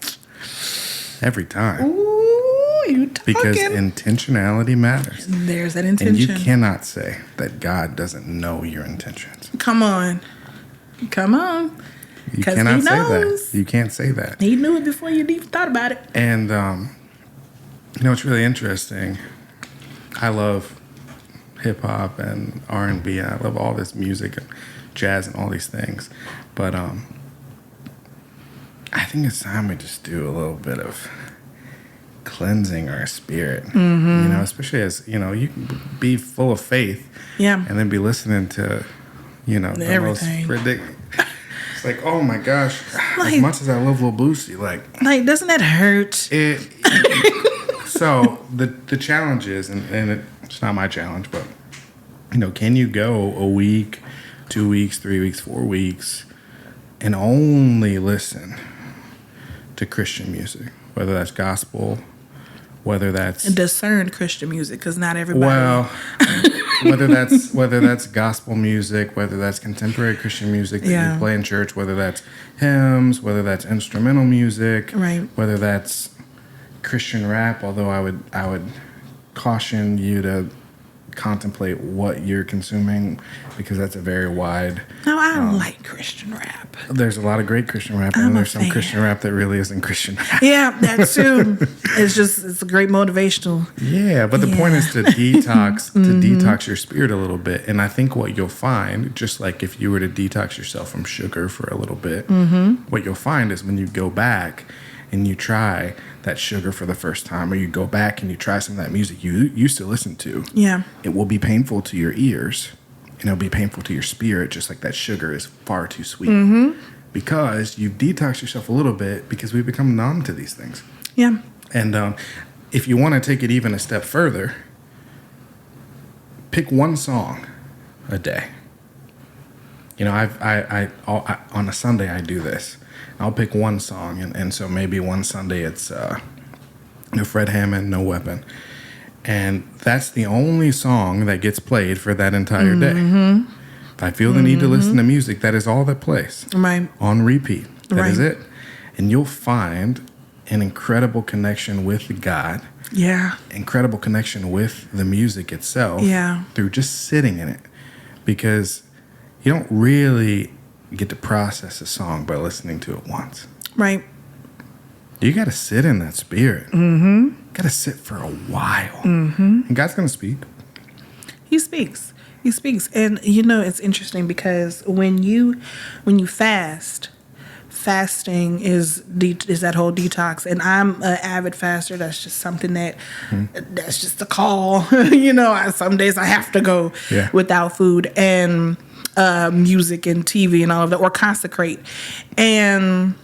every time. Ooh, you talking. Because intentionality matters. There's that And intention. you cannot say that God doesn't know your intentions. Come on. Come on. You 'Cause cannot he say that. knows. You can't say that. He knew it before you even thought about it. And, it's really interesting. I love hip hop and R&B. I love all this music and jazz and all these things. But I think it's time we just do a little bit of cleansing our spirit. Especially as, you can be full of faith. Yeah. And then be listening to, the Everything. most ridiculous. It's like, oh my gosh, Like- as much as I love Lil Boosie, like Doesn't that hurt? it. So the challenge is, and it's not my challenge, but can you go a week, 2 weeks, 3 weeks, 4 weeks, and only listen to Christian music, whether that's gospel, whether that's Discern Christian music, because not everybody. well, whether that's gospel music, whether that's contemporary Christian music that Yeah. you play in church, whether that's hymns, whether that's instrumental music, Right. whether that's Christian rap. Although I would caution you to contemplate what you're consuming, because that's a very wide. No, I don't like Christian rap. There's a lot of great Christian rap, I'm and a there's some fan. Christian rap that really isn't Christian rap. Yeah, that too. It's a great motivational. Yeah, but the point is to detox your spirit a little bit. And I think what you'll find, just like if you were to detox yourself from sugar for a little bit, what you'll find is when you go back and you try that sugar for the first time, or you go back and you try some of that music you used to listen to, Yeah. it will be painful to your ears, and it'll be painful to your spirit, just like that sugar is far too sweet. Because you've detoxed yourself a little bit, because we've become numb to these things. Yeah. And if you want to take it even a step further, pick one song a day. I on a Sunday I do this. I'll pick one song, and so maybe one Sunday it's Fred Hammond, No Weapon. And that's the only song that gets played for that entire day. If I feel the need to listen to music, that is all that plays. Right. On repeat. That is Right. it. And you'll find an incredible connection with God, Yeah. incredible connection with the music itself, Yeah. through just sitting in it. Because you don't really get to process a song by listening to it once. Right. You got to sit in that spirit. Got to sit for a while. And God's going to speak. He speaks. He speaks. And it's interesting because when you fasting is that whole detox. And I'm an avid faster. That's just something that's just a call. Some days I have to go Yeah. without food and music and TV and all of that, or consecrate. And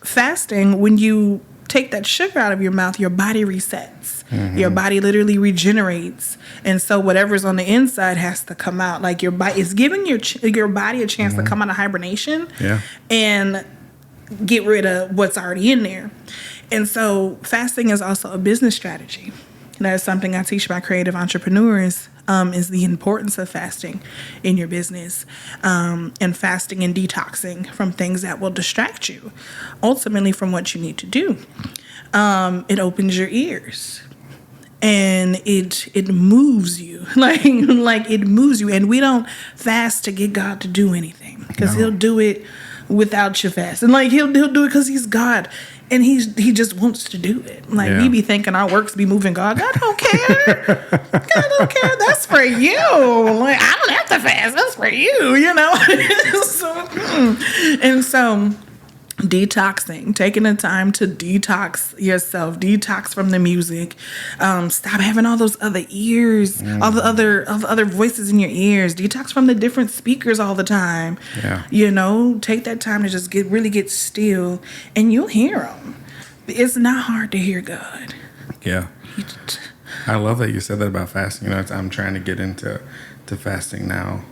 fasting, when you take that sugar out of your mouth, your body resets. Your body literally regenerates, and so whatever's on the inside has to come out. Like your body is giving your body a chance to come out of hibernation, Yeah. and get rid of what's already in there. And so fasting is also a business strategy. That's something I teach my creative entrepreneurs, is the importance of fasting in your business, and fasting and detoxing from things that will distract you, ultimately from what you need to do. It opens your ears. And it moves you, like it moves you. And we don't fast to get God to do anything, because No. He'll do it without you fasting. Like he'll do it because He's God, and he just wants to do it. Like Yeah. we be thinking our works be moving God. God don't care. God don't care. That's for you. Like I don't have to fast. That's for you. And so. Detoxing, taking the time to detox yourself, detox from the music, stop having all those other ears, all the other voices in your ears, detox from the different speakers all the time. Yeah. Take that time to just really get still, and you'll hear Him. It's not hard to hear God. Yeah. I love that you said that about fasting. I'm trying to get into fasting now.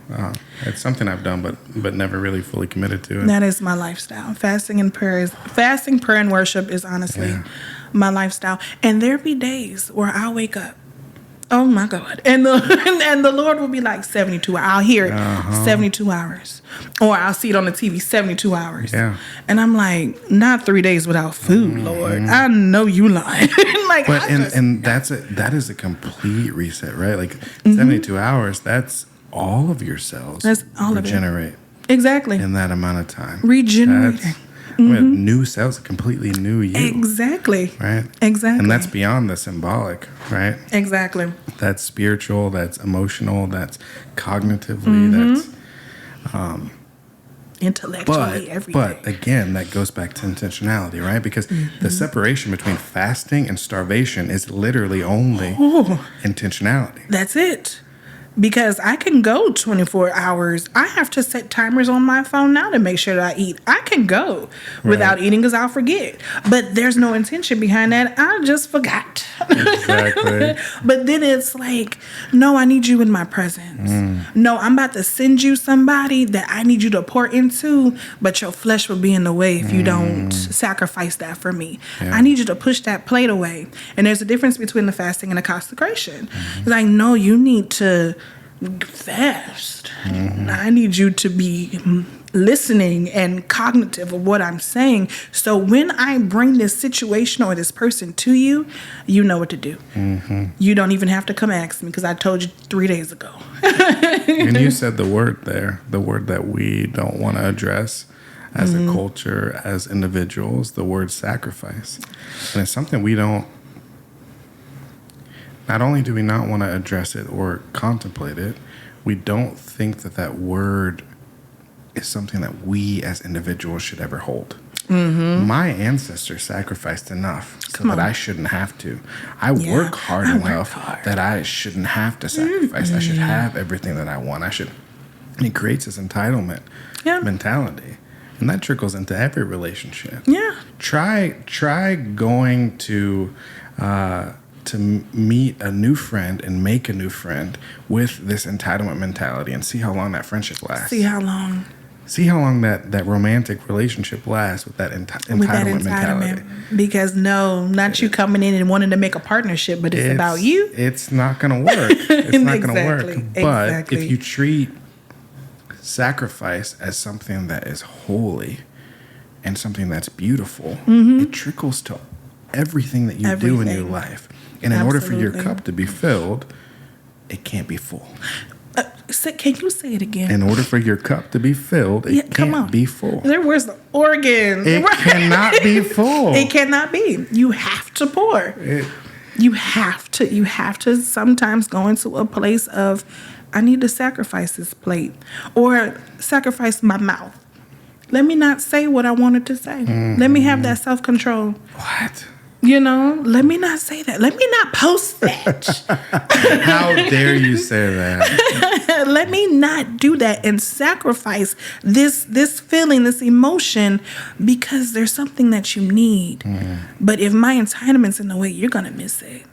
It's something I've done, but never really fully committed to it. That is my lifestyle. Fasting, prayer, and worship is honestly Yeah. my lifestyle. And there be days where I wake up Oh my God. And the and the Lord will be like 72 hours. I'll hear it 72 hours. Or I'll see it on the TV 72 hours. Yeah. And I'm like, not 3 days without food, Lord. I know you lying. Like, But that is a complete reset, right? Like 72 hours, that's all of your cells That's all of it. regenerate exactly. in that amount of time. Regenerating. That's- I mean, new cells, a completely new you. Exactly. Right? Exactly. And that's beyond the symbolic, right? Exactly. That's spiritual, that's emotional, that's cognitively, that's Intellectually, everything. but again, that goes back to intentionality, right? Because the separation between fasting and starvation is literally only intentionality. That's it. Because I can go 24 hours. I have to set timers on my phone now to make sure that I eat. I can go without eating because I'll forget. But there's no intention behind that. I just forgot. Exactly. But then it's like, no, I need you in my presence. No, I'm about to send you somebody that I need you to pour into, but your flesh will be in the way if you don't sacrifice that for me. Yeah. I need you to push that plate away. And there's a difference between the fasting and the consecration. It's like, no, you need to fast. I need you to be listening and cognitive of what I'm saying. So when I bring this situation or this person to you, you know what to do. You don't even have to come ask me because I told you 3 days ago. And you said the word there, the word that we don't want to address as a culture, as individuals, the word sacrifice. And it's something we don't, not only do we not want to address it or contemplate it, we don't think that that word is something that we as individuals should ever hold. My ancestors sacrificed enough so that I shouldn't have to. I work hard enough that I shouldn't have to sacrifice. I should have everything that I want. It creates this entitlement mentality. And that trickles into every relationship. Yeah. Try going to meet a new friend and make a new friend with this entitlement mentality and see how long that friendship lasts. See how long that romantic relationship lasts with that entitlement mentality. Because no, not you coming in and wanting to make a partnership, but it's about you. It's not going to work. It's not going to work. But if you treat sacrifice as something that is holy and something that's beautiful, it trickles to everything that you do in your life. And in order for your cup to be filled, it can't be full. Can you say it again? In order for your cup to be filled, it can't be full. Where's the organ? It cannot be full. It cannot be. You have to pour. You have to sometimes go into a place of, I need to sacrifice this plate or sacrifice my mouth. Let me not say what I wanted to say. Let me have that self-control. What? Let me not say that. Let me not post that. How dare you say that? Let me not do that and sacrifice this feeling, this emotion, because there's something that you need. But if my entitlement's in the way, you're going to miss it.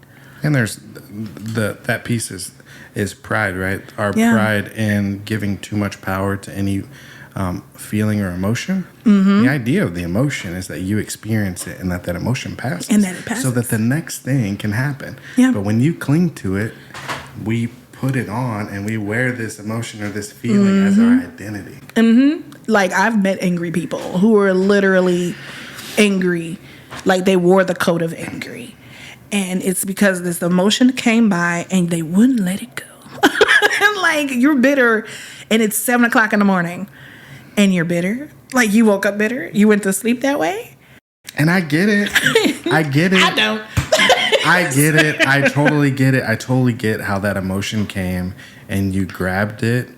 And there's that piece is pride, right? Our pride in giving too much power to any feeling or emotion. The idea of the emotion is that you experience it and that emotion passes. And that it passes. So that the next thing can happen. Yeah. But when you cling to it, we put it on and we wear this emotion or this feeling as our identity. Like, I've met angry people who are literally angry. Like, they wore the coat of angry. And it's because this emotion came by and they wouldn't let it go. Like, you're bitter and it's 7:00 in the morning. And you're bitter? Like, you woke up bitter? You went to sleep that way? And I get it. I get it. I don't. I get it. I totally get it. I totally get how that emotion came and you grabbed it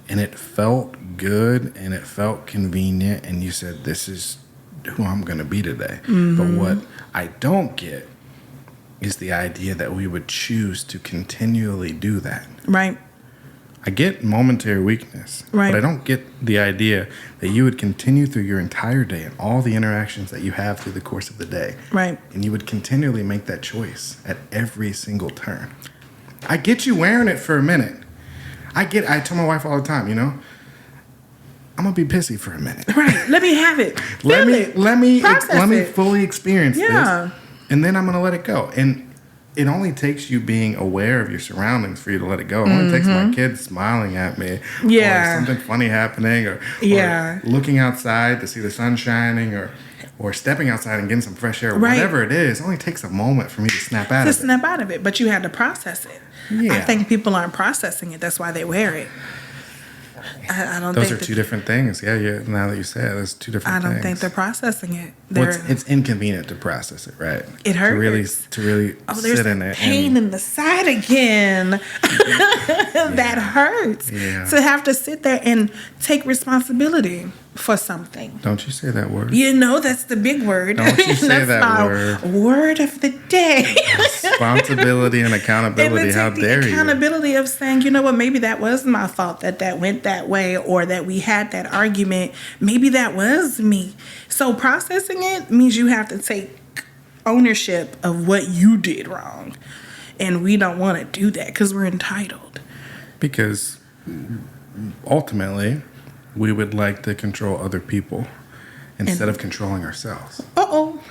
and it felt good and it felt convenient and you said, this is who I'm going to be today. But what I don't get is the idea that we would choose to continually do that. Right. I get momentary weakness, right, but I don't get the idea that you would continue through your entire day and all the interactions that you have through the course of the day. Right. And you would continually make that choice at every single turn. I get you wearing it for a minute. I tell my wife all the time, I'm going to be pissy for a minute. Right. Let me have it. Let me fully experience this. And then I'm going to let it go. And it only takes you being aware of your surroundings for you to let it go. It only takes my kids smiling at me, Yeah. or something funny happening, or looking outside to see the sun shining, or stepping outside and getting some fresh air, Right. whatever it is. It only takes a moment for me to snap out of it. Snap out of it, but you had to process it. Yeah. I think people aren't processing it. That's why they wear it. I don't Those think are two different things. Yeah, now that you say it, there's two different I things. don't think they're processing it. Well, it's inconvenient to process it, right? It hurts. To really there's sit in the it. pain in the side again. That hurts. Yeah. To have to sit there and take responsibility for something. Don't you say that word. You know, that's the big word. Don't you say That's that my word. Word of the day. Responsibility and accountability. How dare you? Accountability of saying, you know what, maybe that was my fault that went that way, or that we had that argument. Maybe that was me. So processing it means you have to take ownership of what you did wrong. And we don't want to do that because we're entitled. Because ultimately, we would like to control other people instead of controlling ourselves. Uh-oh.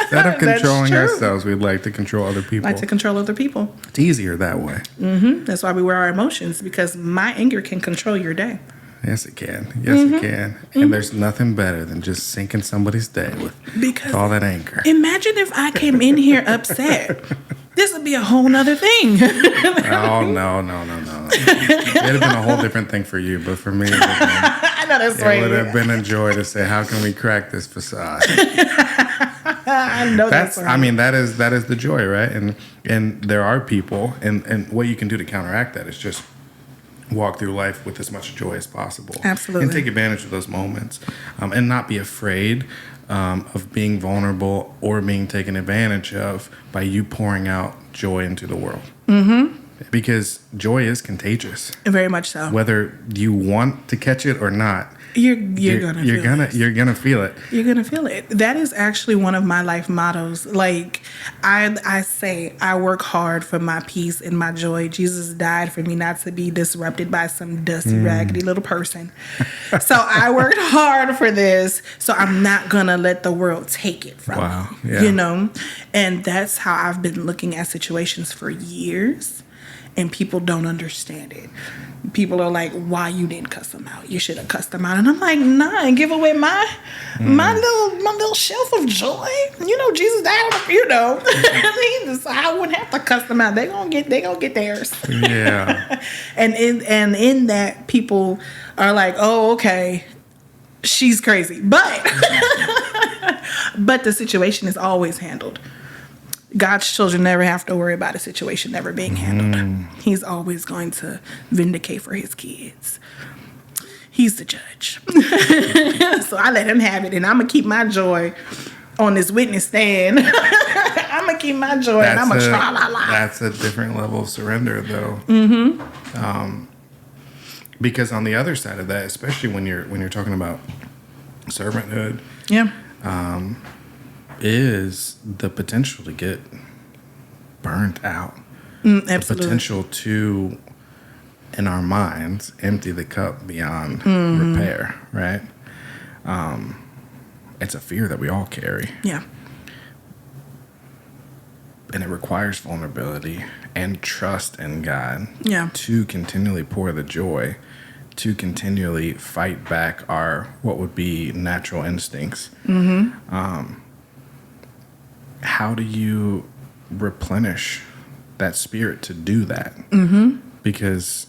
Instead of controlling true. ourselves, we'd like to control other people. Like to control other people. It's easier that way. That's why we wear our emotions, because my anger can control your day. Yes, it can. Yes, it can. And there's nothing better than just sinking somebody's day with all that anger. Imagine if I came in here upset. This would be a whole nother thing. Oh, no. It'd have been a whole different thing for you, but for me, I know that's right. it would have been a joy to say, how can we crack this facade? I know that's right. I mean, that is the joy, right? And there are people, and what you can do to counteract that is just walk through life with as much joy as possible. Absolutely. And take advantage of those moments, and not be afraid of being vulnerable or being taken advantage of by you pouring out joy into the world. Mm-hmm. Because joy is contagious. Very much so. Whether you want to catch it or not, you're gonna feel it. You're gonna feel it. You're gonna feel it. That is actually one of my life mottos. Like I say, I work hard for my peace and my joy. Jesus died for me not to be disrupted by some dusty, raggedy little person. So I worked hard for this. So I'm not gonna let the world take it from me. Yeah. You know? And that's how I've been looking at situations for years. And people don't understand it. People are like, why you didn't cuss them out? You should have cussed them out. And I'm like, nah, and give away my little shelf of joy. You know, Jesus died, you know. So I wouldn't have to cuss them out. They gonna get theirs. Yeah. and in that, people are like, oh, okay, she's crazy. But the situation is always handled. God's children never have to worry about a situation never being handled. He's always going to vindicate for his kids. He's the judge. So I let him have it, and I'm going to keep my joy on this witness stand. I'm going to keep my joy, and I'm going to tra-la-la. That's a different level of surrender, though. Mm-hmm. Because on the other side of that, especially when you're talking about servanthood, is the potential to get burnt out. Absolutely. The potential to, in our minds, empty the cup beyond repair, right? It's a fear that we all carry. Yeah. And it requires vulnerability and trust in God to continually pour the joy, to continually fight back our, what would be natural instincts. Mm-hmm. How do you replenish that spirit to do that? Mm-hmm. Because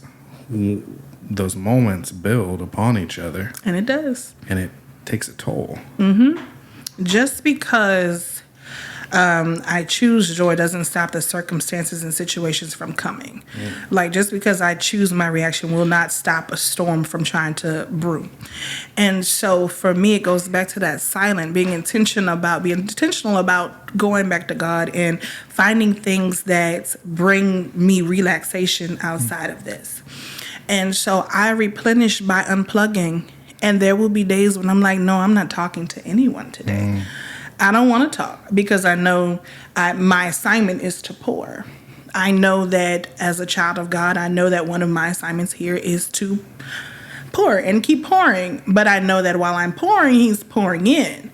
those moments build upon each other. And it does. And it takes a toll. Mm-hmm. Just because I choose joy doesn't stop the circumstances and situations from coming. Like, just because I choose my reaction will not stop a storm from trying to brew. And so for me, it goes back to that silent, being intentional about going back to God and finding things that bring me relaxation outside of this. And so I replenish by unplugging. And there will be days when I'm like, no, I'm not talking to anyone today. I don't want to talk because I know my assignment is to pour. I know that as a child of God, I know that one of my assignments here is to pour and keep pouring. But I know that while I'm pouring, he's pouring in.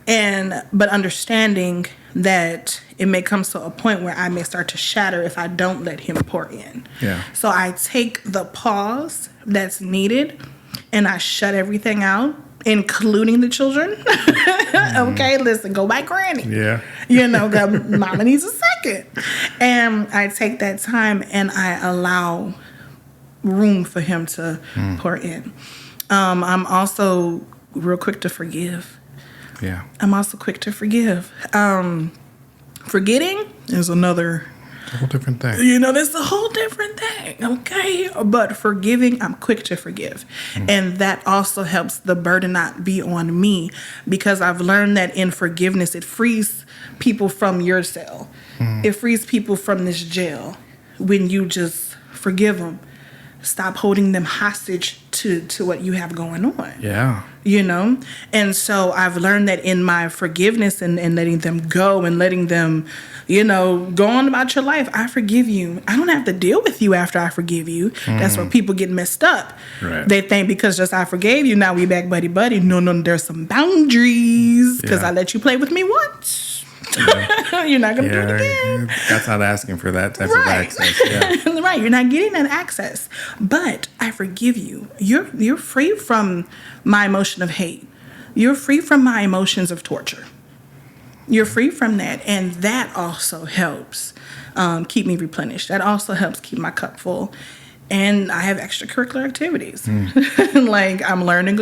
But understanding that it may come to a point where I may start to shatter if I don't let him pour in. Yeah. So I take the pause that's needed and I shut everything out, including the children. Okay, listen, go by granny. Yeah. Mama needs a second. And I take that time and I allow room for him to pour in. I'm also real quick to forgive. Yeah. I'm also quick to forgive. Forgetting is another, A whole different thing. that's a whole different thing, okay? But forgiving, I'm quick to forgive. And that also helps the burden not be on me, because I've learned that in forgiveness, it frees people from your cell. It frees people from this jail when you just forgive them. Stop holding them hostage to what you have going on. Yeah. And so I've learned that in my forgiveness and letting them go and letting them, go on about your life. I forgive you. I don't have to deal with you after I forgive you. That's where people get messed up. Right. They think because just I forgave you, now we back buddy buddy. No, there's some boundaries because Yeah. I let you play with me once. You're not going to do it again. That's not asking for that type of access. Yeah. Right, you're not getting that access. But I forgive you. You're free from my emotion of hate. You're free from my emotions of torture. You're free from that. And that also helps keep me replenished. That also helps keep my cup full. And I have extracurricular activities. Like I'm learning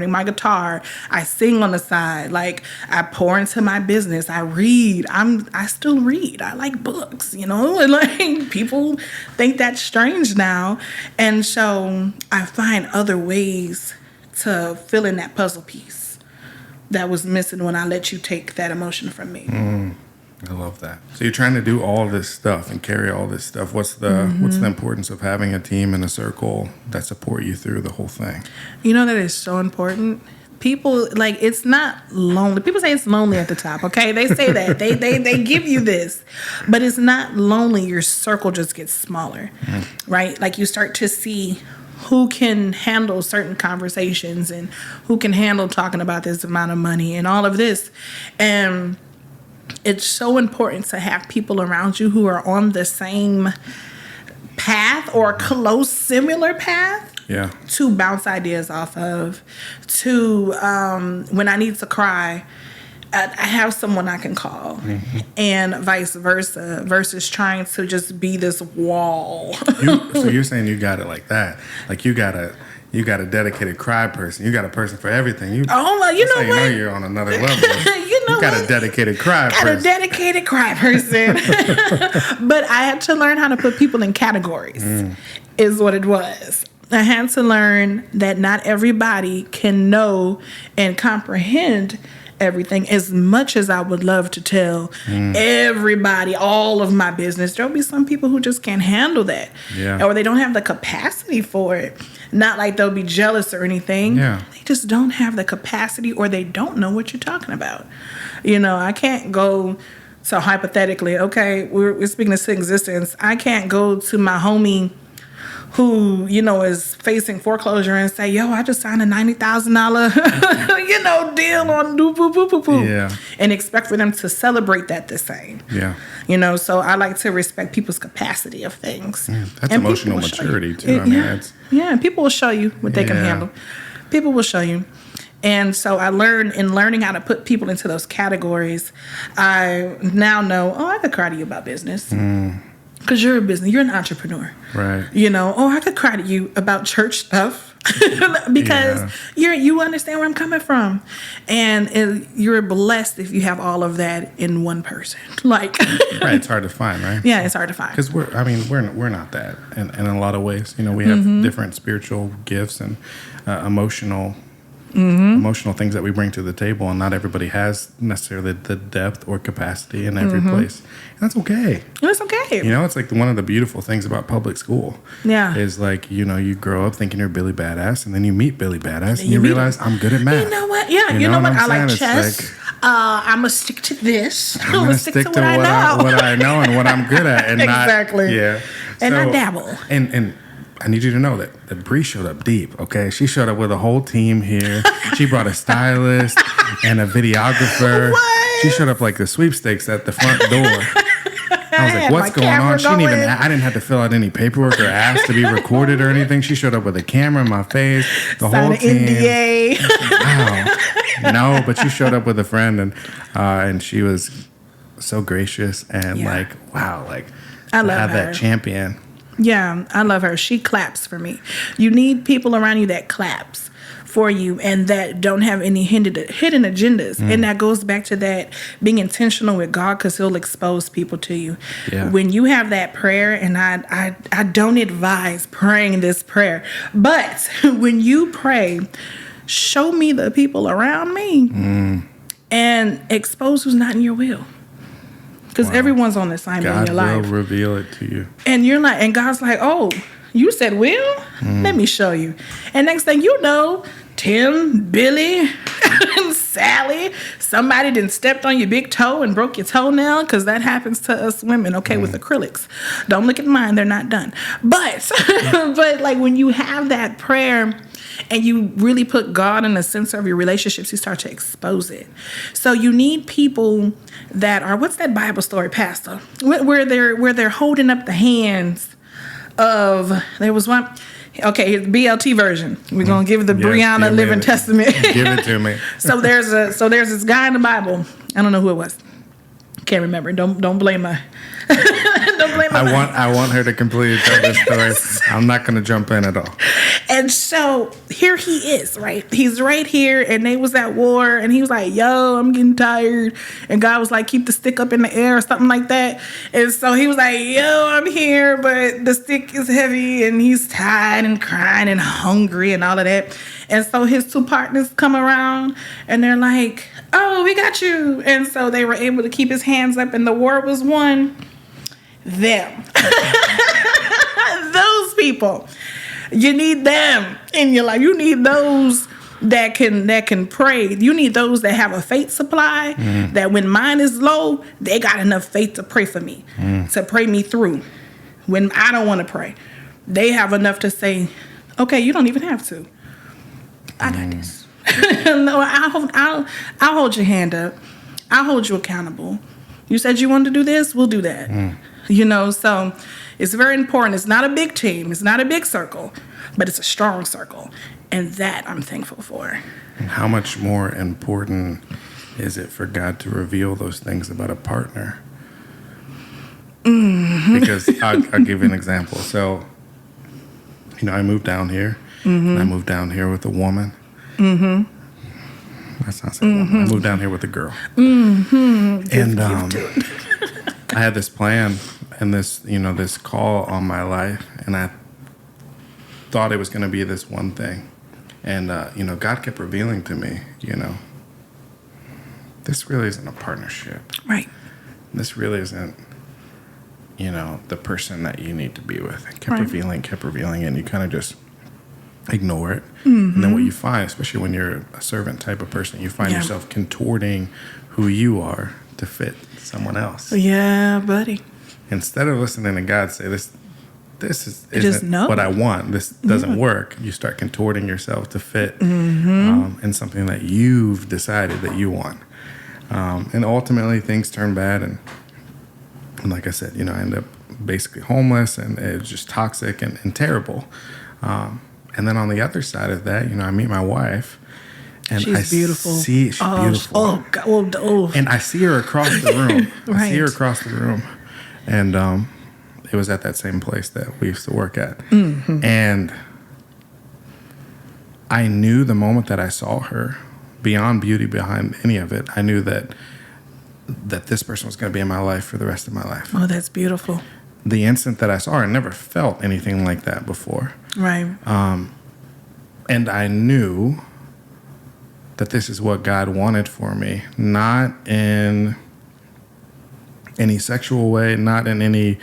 my guitar. I sing on the side. Like I pour into my business. I read. I still read. I like books, And like people think that's strange now. And so I find other ways to fill in that puzzle piece that was missing when I let you take that emotion from me. I love that. So you're trying to do all this stuff and carry all this stuff. What's the importance of having a team and a circle that support you through the whole thing? That is so important. People it's not lonely. People say it's lonely at the top. Okay, they say that they give you this, but it's not lonely. Your circle just gets smaller, right? Like you start to see who can handle certain conversations and who can handle talking about this amount of money and all of this, and it's so important to have people around you who are on the same path or close, similar path. Yeah. To bounce ideas off of, to when I need to cry, I have someone I can call, and vice versa, versus trying to just be this wall. So you're saying you got it like that? Like you got a dedicated cry person. You got a person for everything. You know what? You know you're on another level. You got a dedicated cry person. Got a dedicated cry person. But I had to learn how to put people in categories, is what it was. I had to learn that not everybody can know and comprehend everything as much as I would love to tell everybody all of my business. There'll be some people who just can't handle that. Yeah. Or they don't have the capacity for it. Not like they'll be jealous or anything. Yeah. They just don't have the capacity, or they don't know what you're talking about. I can't go. So hypothetically, okay, we're speaking this to existence. I can't go to my homie who, is facing foreclosure and say, yo, I just signed a $90,000, deal on do boo boo boo boo. Yeah. And expect for them to celebrate that the same. Yeah. So I like to respect people's capacity of things. Yeah, that's And emotional people will show maturity you. too. And people will show you what they can handle. People will show you. And so I learned in learning how to put people into those categories, I now know, I could cry to you about business. Because you're an entrepreneur. Right. I could cry to you about church stuff. Because you understand where I'm coming from. And you're blessed if you have all of that in one person. Right, it's hard to find, right? Yeah, it's hard to find. Because we're not that in a lot of ways. We have different spiritual gifts and emotional things that we bring to the table, and not everybody has necessarily the depth or capacity in every place. And that's okay. It's okay. It's like one of the beautiful things about public school. Yeah. Is like, you grow up thinking you're Billy Badass, and then you meet Billy Badass, and you realize I'm good at math. You know what? Yeah, you know what? I like chess. I'm going to stick to this. I'm going to stick to what I know and what I'm good at. And exactly. Yeah. And I dabble. And I need you to know that Bri showed up deep, okay? She showed up with a whole team here. She brought a stylist and a videographer. What? She showed up like the sweepstakes at the front door. I was like, what's my going on? camera I didn't have to fill out any paperwork or ask to be recorded or anything. She showed up with a camera in my face, the Sign whole an team. NDA. Wow. No, but she showed up with a friend, and she was so gracious and Yeah. like, wow, like I to love have her. that champion. Yeah, I love her. She claps for me. You need people around you that claps for you and that don't have any hidden agendas. And that goes back to that being intentional with God, because he'll expose people to you. Yeah. When you have that prayer, and I don't advise praying this prayer, but when you pray, show me the people around me and expose who's not in your will. Because everyone's on assignment in God your will life. reveal it to you. And you're like, and God's like, oh, you said will? Let me show you. And next thing you know, Tim, Billy, and Sally, somebody done stepped on your big toe and broke your toenail, because that happens to us women, okay, with acrylics. Don't look at mine, they're not done. But, but like when you have that prayer and you really put God in the center of your relationships, you start to expose it. So you need people that are, what's that Bible story, Pastor? Where they're holding up the hands of, there was one, okay, it's BLT version. We're gonna give the Yes, Brianna give me Living it. Testament. Give it to me. So there's this guy in the Bible. I don't know who it was. Can't remember. Don't blame her. Don't blame her. I want her to completely tell this story. I'm not going to jump in at all. And so here he is, right? He's right here, and they was at war, and he was like, yo, I'm getting tired. And God was like, keep the stick up in the air or something like that. And so he was like, yo, I'm here, but the stick is heavy, and he's tired and crying and hungry and all of that. And so his two partners come around, and they're like, oh, we got you. And so they were able to keep his hands up, and the war was won. Them. Those people. You need them in your life. You need those that can pray. You need those that have a faith supply, that when mine is low, they got enough faith to pray for me, to pray me through. When I don't want to pray, they have enough to say, okay, you don't even have to. I got this. No, I'll hold your hand up. I'll hold you accountable. You said you wanted to do this, we'll do that. You know, so it's very important. It's not a big team. It's not a big circle, but it's a strong circle. And that I'm thankful for. And how much more important is it for God to reveal those things about a partner? Because I'll give you an example. So, you know, I moved down here. And I moved down here with a woman. That's not saying woman. I moved down here with a girl. And I had this plan and this call on my life, and I thought it was going to be this one thing. And, God kept revealing to me, this really isn't a partnership. Right. This really isn't, the person that you need to be with. It kept revealing, and you kind of just ignore it. And then what you find, especially when you're a servant type of person, you find yourself contorting who you are to fit someone else. Yeah, buddy. Instead of listening to God say, this isn't no. what I want, this doesn't work, you start contorting yourself to fit in something that you've decided that you want. And ultimately things turn bad, and like I said, I end up basically homeless, and it was just toxic and terrible. And then on the other side of that, I meet my wife, and She's beautiful. She's beautiful. Oh, God. Oh. And I see her across the room. Right. I see her across the room. And it was at that same place that we used to work at. And I knew the moment that I saw her, beyond beauty, behind any of it, I knew that this person was going to be in my life for the rest of my life. Oh, that's beautiful. The instant that I saw her, I never felt anything like that before. Right. And I knew that this is what God wanted for me, not in any sexual way, not in any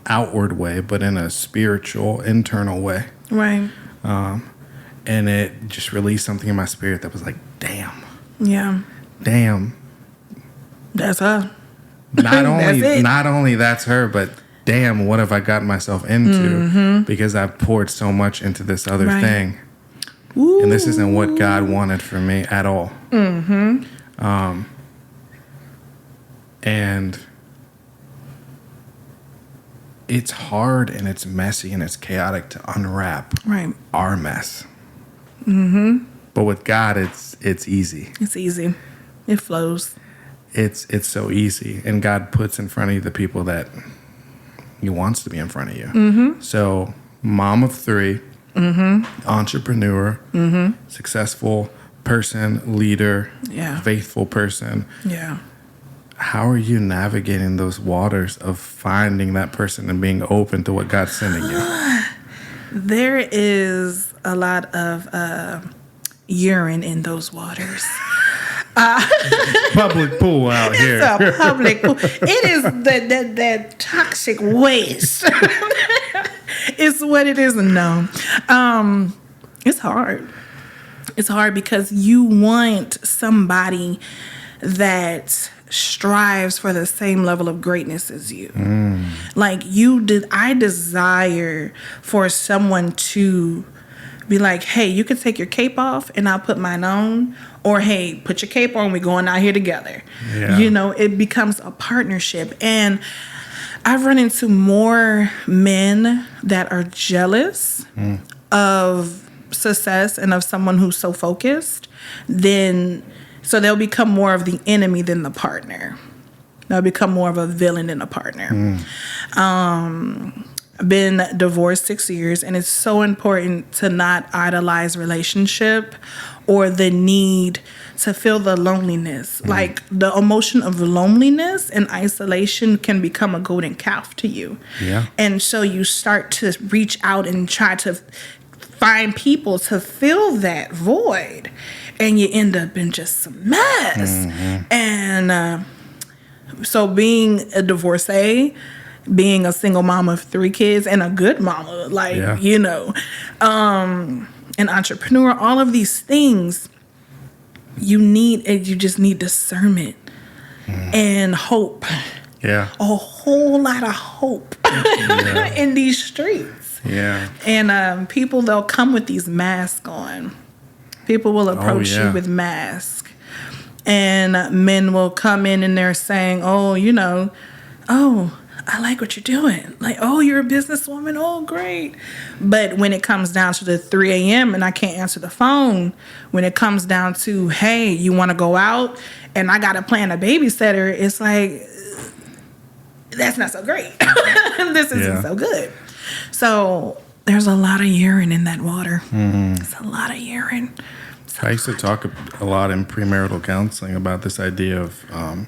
outward way, but in a spiritual, internal way. Right. And it just released something in my spirit that was like, damn. Yeah. Damn. That's her. Not That's it. only that's her, but damn, what have I gotten myself into? Because I've poured so much into this other thing. Ooh. And this isn't what God wanted for me at all. And it's hard and it's messy and it's chaotic to unwrap our mess. But with God, it's easy. It's easy. It flows. It's so easy. And God puts in front of you the people that He wants to be in front of you. So, mom of 3, entrepreneur, successful person, leader, faithful person. Yeah. How are you navigating those waters of finding that person and being open to what God's sending you? There is a lot of urine in those waters. Public pool out here. It's a public pool. It is that toxic waste. It's what it is. No. It's hard. It's hard because you want somebody that strives for the same level of greatness as you. Like I desire for someone to be like, hey, you can take your cape off and I'll put mine on. Or, hey, put your cape on, we're going out here together. Yeah. You know, it becomes a partnership. And I've run into more men that are jealous of success and of someone who's so focused, so they'll become more of the enemy than the partner. They'll become more of a villain than a partner. I've been divorced 6 years, and it's so important to not idolize relationship or the need to feel the loneliness. Like the emotion of loneliness and isolation can become a golden calf to you. Yeah. And so you start to reach out and try to find people to fill that void, and you end up in just some mess. And so being a divorcee, being a single mom of 3 kids and a good mama, you know, an entrepreneur, all of these things, you just need discernment and hope. Yeah. A whole lot of hope in these streets. Yeah. And people, they'll come with these masks on. People will approach you with masks. And men will come in and they're saying, oh, you know, oh, I like what you're doing. Like, oh, you're a businesswoman. Oh, great. But when it comes down to the 3 a.m. and I can't answer the phone, when it comes down to, hey, you want to go out and I got to plan a babysitter, it's like, that's not so great. This isn't so good. So there's a lot of urine in that water. It's a lot of urine. I used to talk a lot in premarital counseling about this idea of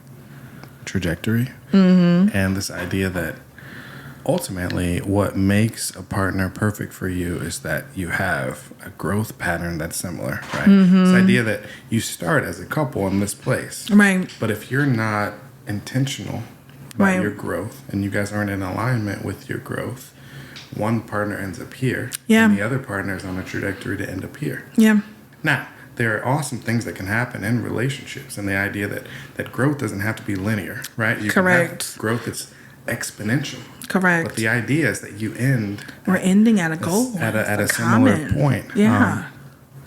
trajectory and this idea that ultimately what makes a partner perfect for you is that you have a growth pattern that's similar, right? This idea that you start as a couple in this place, Right. but if you're not intentional about your growth and you guys aren't in alignment with your growth, one partner ends up here and the other partner is on a trajectory to end up here. Yeah. Now, there are awesome things that can happen in relationships, and the idea that growth doesn't have to be linear, right? You Correct. can have growth that's exponential. Correct. But the idea is that you end. We're ending at a goal. At a similar point. Yeah.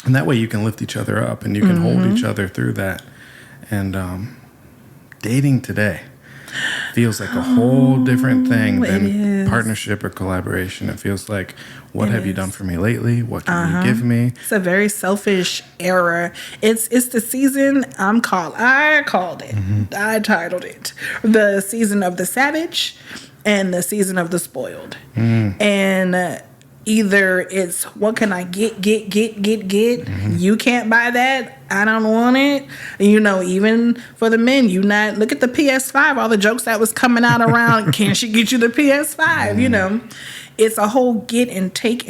And that way you can lift each other up and you can hold each other through that. And dating today feels like a whole different thing than partnership or collaboration. It feels like, what have you done for me lately? What can you give me? It's a very selfish era. It's the season I called it. I titled it the season of the savage and the season of the spoiled. And either it's what can I get. You can't buy that. I don't want it. You know, even for the men, look at the PS5, all the jokes that was coming out around, can she get you the PS5? You know, it's a whole get and take,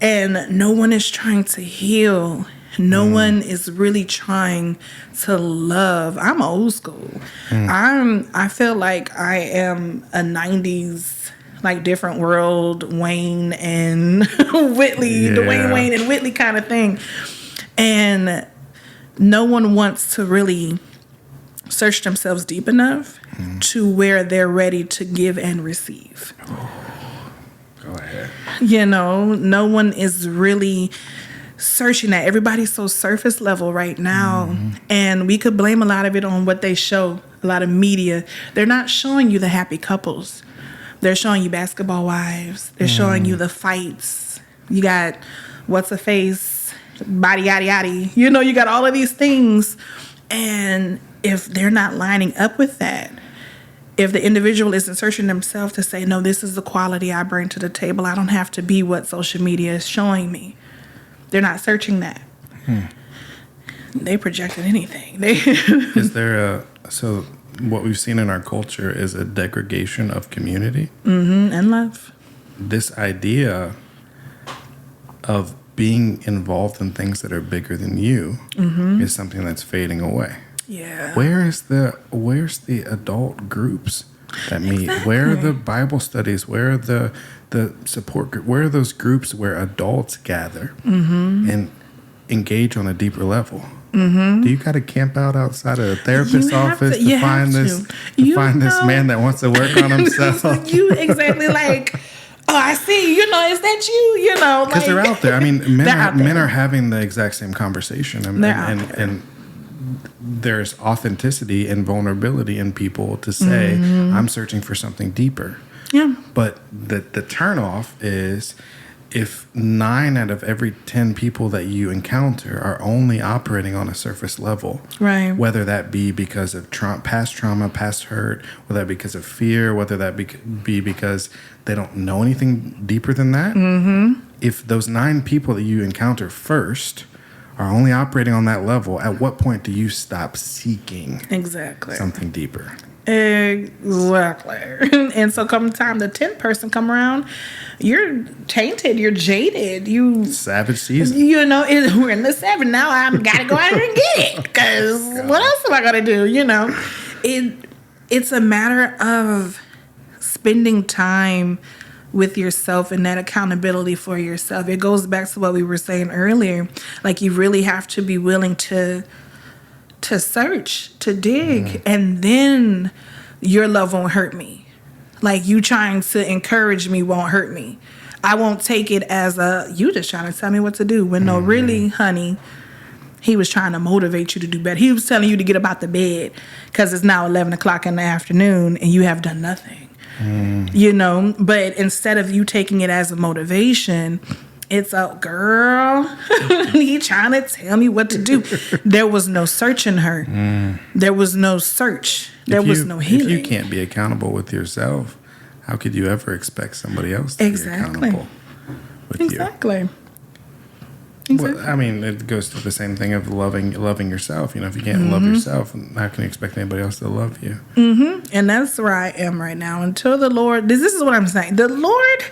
and no one is trying to heal. No one is really trying to love. I'm old school. I feel like I am a 90s, like Different World, Wayne and Whitley, Dwayne Wayne and Whitley kind of thing. And no one wants to really search themselves deep enough to where they're ready to give and receive. Go ahead. You know, no one is really searching that. Everybody's so surface level right now. And we could blame a lot of it on what they show, a lot of media. They're not showing you the happy couples. They're showing you basketball wives. They're showing you the fights. You got what's a face, body yaddy yaddy. You know, you got all of these things. And if they're not lining up with that, if the individual isn't searching themselves to say, no, this is the quality I bring to the table, I don't have to be what social media is showing me. They're not searching that. They projected anything. Is there so what we've seen in our culture is a degradation of community and love. This idea of being involved in things that are bigger than you is something that's fading away. Yeah. Where's the adult groups that meet? Exactly. Where are the Bible studies? Where are the support group? Where are those groups where adults gather and engage on a deeper level? Do you got to camp out outside of a therapist's office to find this man that wants to work on himself? You exactly like, oh, I see. You know, is that you? You know, Because they're out there. I mean, men are having the exact same conversation, and there's authenticity and vulnerability in people to say, I'm searching for something deeper. Yeah. But the turnoff is if 9 out of every 10 people that you encounter are only operating on a surface level, Right. whether that be because of past trauma, past hurt, whether that be because of fear, whether that be because they don't know anything deeper than that, if those 9 people that you encounter first are only operating on that level, at what point do you stop seeking Exactly. something deeper? Exactly. And so come time the 10th person come around, you're tainted, you're jaded, you Savage season. You know, we're in the 7 now. I gotta go out here and get it because what else am I gonna do? You know, it's a matter of spending time with yourself and that accountability for yourself. It goes back to what we were saying earlier. Like you really have to be willing to search, to dig, and then your love won't hurt me. Like you trying to encourage me won't hurt me. I won't take it as you just trying to tell me what to do. When no, really, honey, he was trying to motivate you to do better. He was telling you to get up out the bed because it's now 11 o'clock in the afternoon and you have done nothing. You know, but instead of you taking it as a motivation, it's a girl. He trying to tell me what to do. There was no search in her. There was no search. There was no healing. If you can't be accountable with yourself, how could you ever expect somebody else to be accountable with you? Exactly. Well, I mean, it goes to the same thing of loving yourself. You know, if you can't love yourself, how can you expect anybody else to love you? And that's where I am right now. Until the Lord, this is what I'm saying. The Lord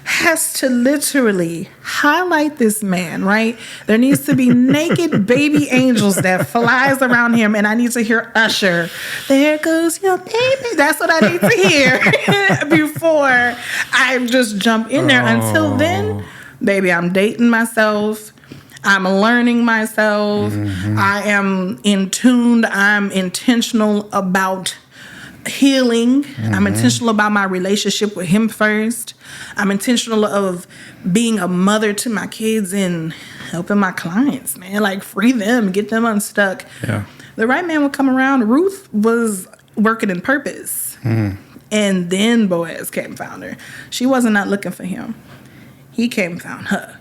has to literally highlight this man, right? There needs to be naked baby angels that flies around him. And I need to hear Usher. There goes your baby. That's what I need to hear before I just jump in there. Until then, baby, I'm dating myself. I'm learning myself. I am in tune. I'm intentional about healing. I'm intentional about my relationship with him first. I'm intentional of being a mother to my kids and helping my clients, man. Like free them, get them unstuck. Yeah. The right man would come around. Ruth was working in purpose. And then Boaz came and found her. She wasn't not looking for him. He came and found her.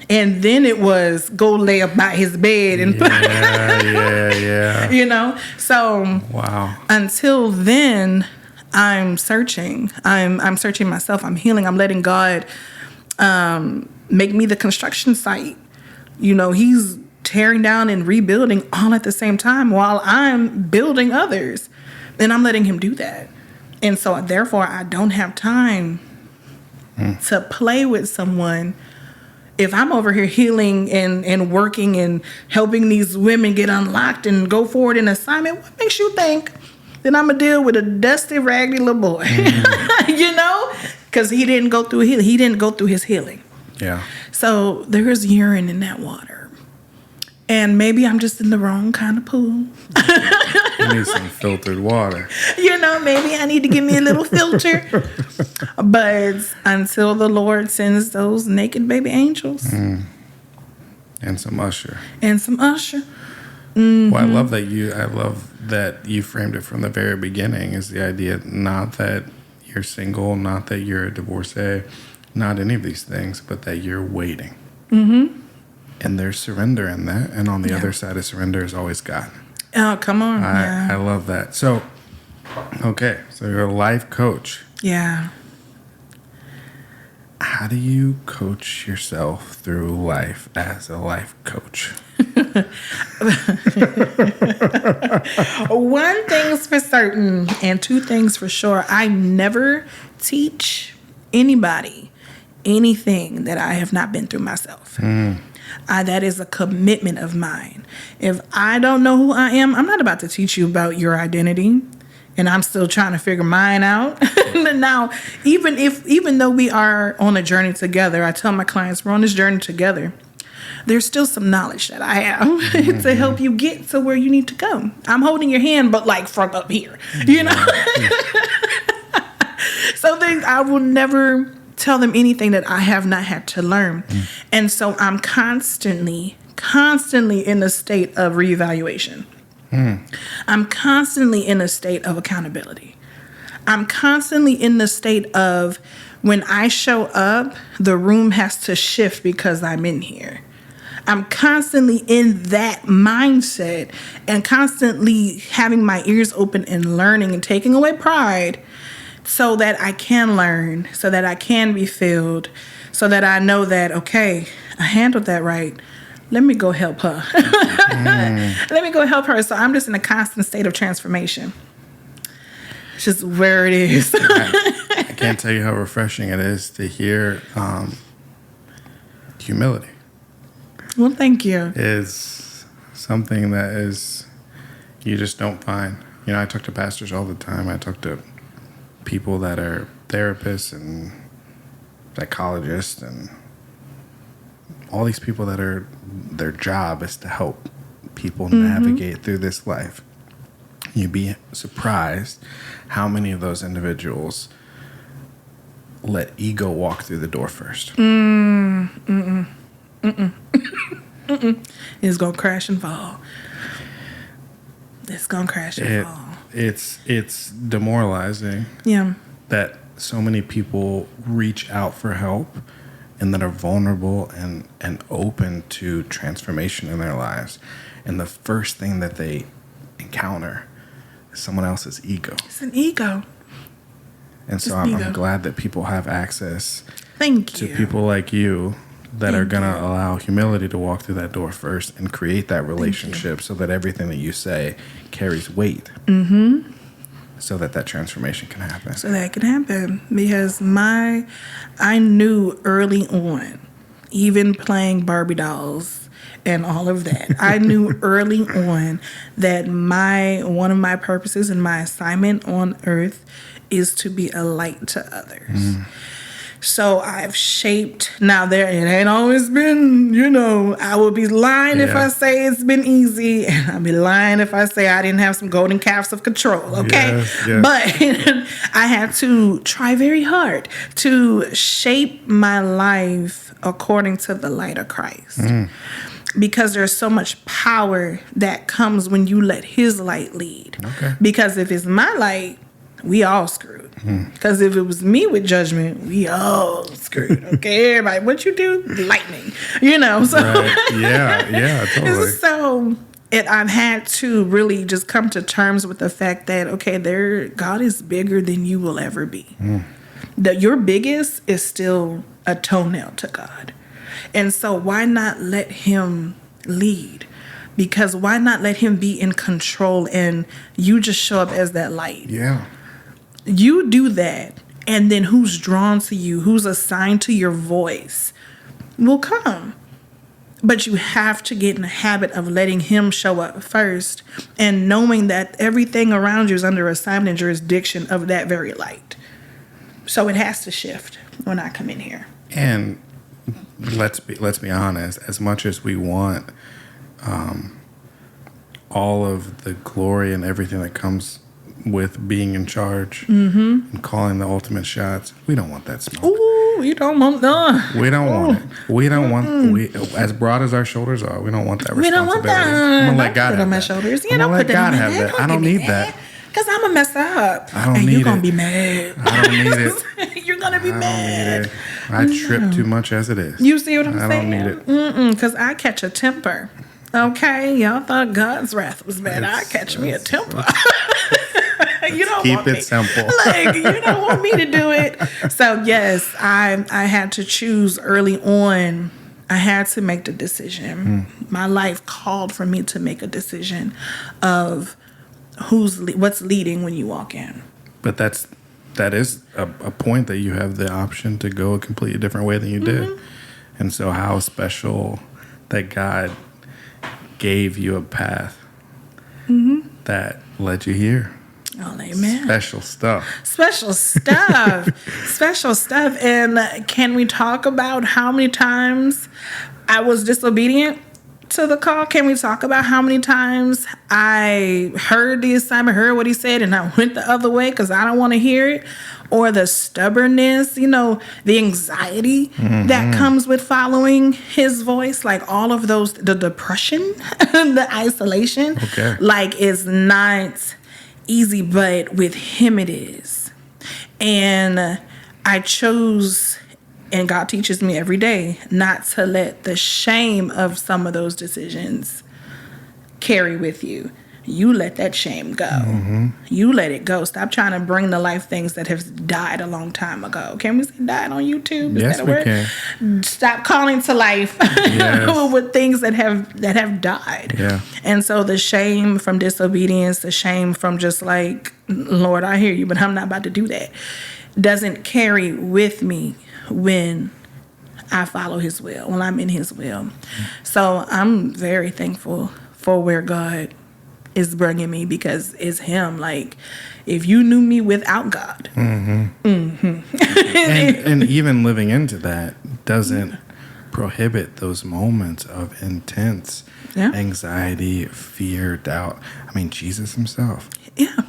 And then it was go lay up by his bed and yeah. you know. So Wow. Until then, I'm searching. I'm searching myself. I'm healing. I'm letting God make me the construction site. You know, he's tearing down and rebuilding all at the same time while I'm building others. And I'm letting him do that. And so therefore I don't have time to play with someone. If I'm over here healing and working and helping these women get unlocked and go forward in assignment, what makes you think that I'm going to deal with a dusty, raggedy little boy? You know? Because he didn't go through healing. He didn't go through his healing. Yeah. So there's urine in that water. And maybe I'm just in the wrong kind of pool. You need some filtered water. Maybe I need to give me a little filter. But until the Lord sends those naked baby angels. And some usher. Mm-hmm. Well, I love that you framed it from the very beginning, is the idea not that you're single, not that you're a divorcee, not any of these things, but that you're waiting. Mm-hmm. And there's surrender in that. And on the other side of surrender is always God. Oh, come on. I love that. So, okay. So you're a life coach. Yeah. How do you coach yourself through life as a life coach? One thing's for certain and two things for sure. I never teach anybody anything that I have not been through myself. That is a commitment of mine. If I don't know who I am, I'm not about to teach you about your identity. And I'm still trying to figure mine out. Now, even though we are on a journey together, I tell my clients we're on this journey together. There's still some knowledge that I have to help you get to where you need to go. I'm holding your hand, but like from up here, So I will never tell them anything that I have not had to learn. And so I'm constantly in a state of reevaluation. I'm constantly in a state of accountability. I'm constantly in the state of when I show up, the room has to shift because I'm in here. I'm constantly in that mindset and constantly having my ears open and learning and taking away pride so that I can learn, so that I can be filled, so that I know that, okay, I handled that right. Let me go help her. Let me go help her. So I'm just in a constant state of transformation. It's just where it is. I can't tell you how refreshing it is to hear humility. Well, thank you. Is something that is you just don't find. I talk to pastors all the time. I talk to people that are therapists and psychologists and all these people that are their job is to help people navigate through this life. You'd be surprised how many of those individuals let ego walk through the door first. It's gonna crash and fall. It's gonna crash and fall. It's demoralizing. Yeah. That so many people reach out for help and that are vulnerable and open to transformation in their lives. And the first thing that they encounter is someone else's ego. It's an ego. And so I'm glad that people have access to people like you that are going to allow humility to walk through that door first and create that relationship so that everything that you say carries weight. So that transformation can happen. So that can happen. Because I knew early on, even playing Barbie dolls and all of that, I knew early on that one of my purposes and my assignment on earth is to be a light to others. So I've shaped, now it ain't always been, I would be lying if I say it's been easy, and I'd be lying if I say I didn't have some golden calves of control, okay? Yes. But I had to try very hard to shape my life according to the light of Christ. Because there's so much power that comes when you let his light lead. Okay. Because if it's my light, we all screwed. Because if it was me with judgment, we all screwed. Okay, everybody, what you do? Lightning. So. Right. Yeah, totally. So I've had to really just come to terms with the fact that, okay, God is bigger than you will ever be. Your biggest is still a toenail to God. And so why not let him lead? Because why not let him be in control and you just show up as that light? Yeah. You do that, and then who's drawn to you, who's assigned to your voice will come. But you have to get in the habit of letting him show up first and knowing that everything around you is under assignment and jurisdiction of that very light. So it has to shift when I come in here. And let's be honest, as much as we want all of the glory and everything that comes with being in charge and calling the ultimate shots. We don't want that smoke. Ooh, you don't want that. We don't want it. We don't want. We as broad as our shoulders are. We don't want that We don't responsibility. want that. I'm gonna let Don't God put it have on my that. shoulders. Yeah, I'm don't gonna let put it on God my have head. that. I don't give me need that. Because I'm going to mess up. I don't and need you're going it. to be mad. I don't need it. You're going to be I don't mad. need it. I trip too much as it is. You see what I'm I saying? don't need it. Because I catch a temper. Okay? Y'all thought God's wrath was bad. I catch me a temper. You don't Keep want it me. simple. Like, you don't want me to do it. So, yes, I had to choose early on. I had to make the decision. My life called for me to make a decision of what's leading when you walk in. But that is a point that you have the option to go a completely different way than you did. And so how special that God gave you a path that led you here. Oh, amen. Special stuff. Special stuff. Special stuff. And can we talk about how many times I was disobedient to the call? Can we talk about how many times I heard the assignment, heard what he said, and I went the other way because I don't want to hear it? Or the stubbornness, the anxiety that comes with following his voice, like all of those, the depression, the isolation, like it's not easy, but with him it is. And I chose, and God teaches me every day, not to let the shame of some of those decisions carry with you. You let that shame go. You let it go. Stop trying to bring to life things that have died a long time ago. Can we say died on YouTube? Is Yes, that a we word? can. Stop calling to life with things that have died. Yeah. And so the shame from disobedience, the shame from just like, Lord, I hear you, but I'm not about to do that, doesn't carry with me when I follow his will, when I'm in his will. So I'm very thankful for where God is bringing me, because it's him. Like, if you knew me without God. And even living into that doesn't prohibit those moments of intense anxiety, fear, doubt. I mean, Jesus himself. Yeah.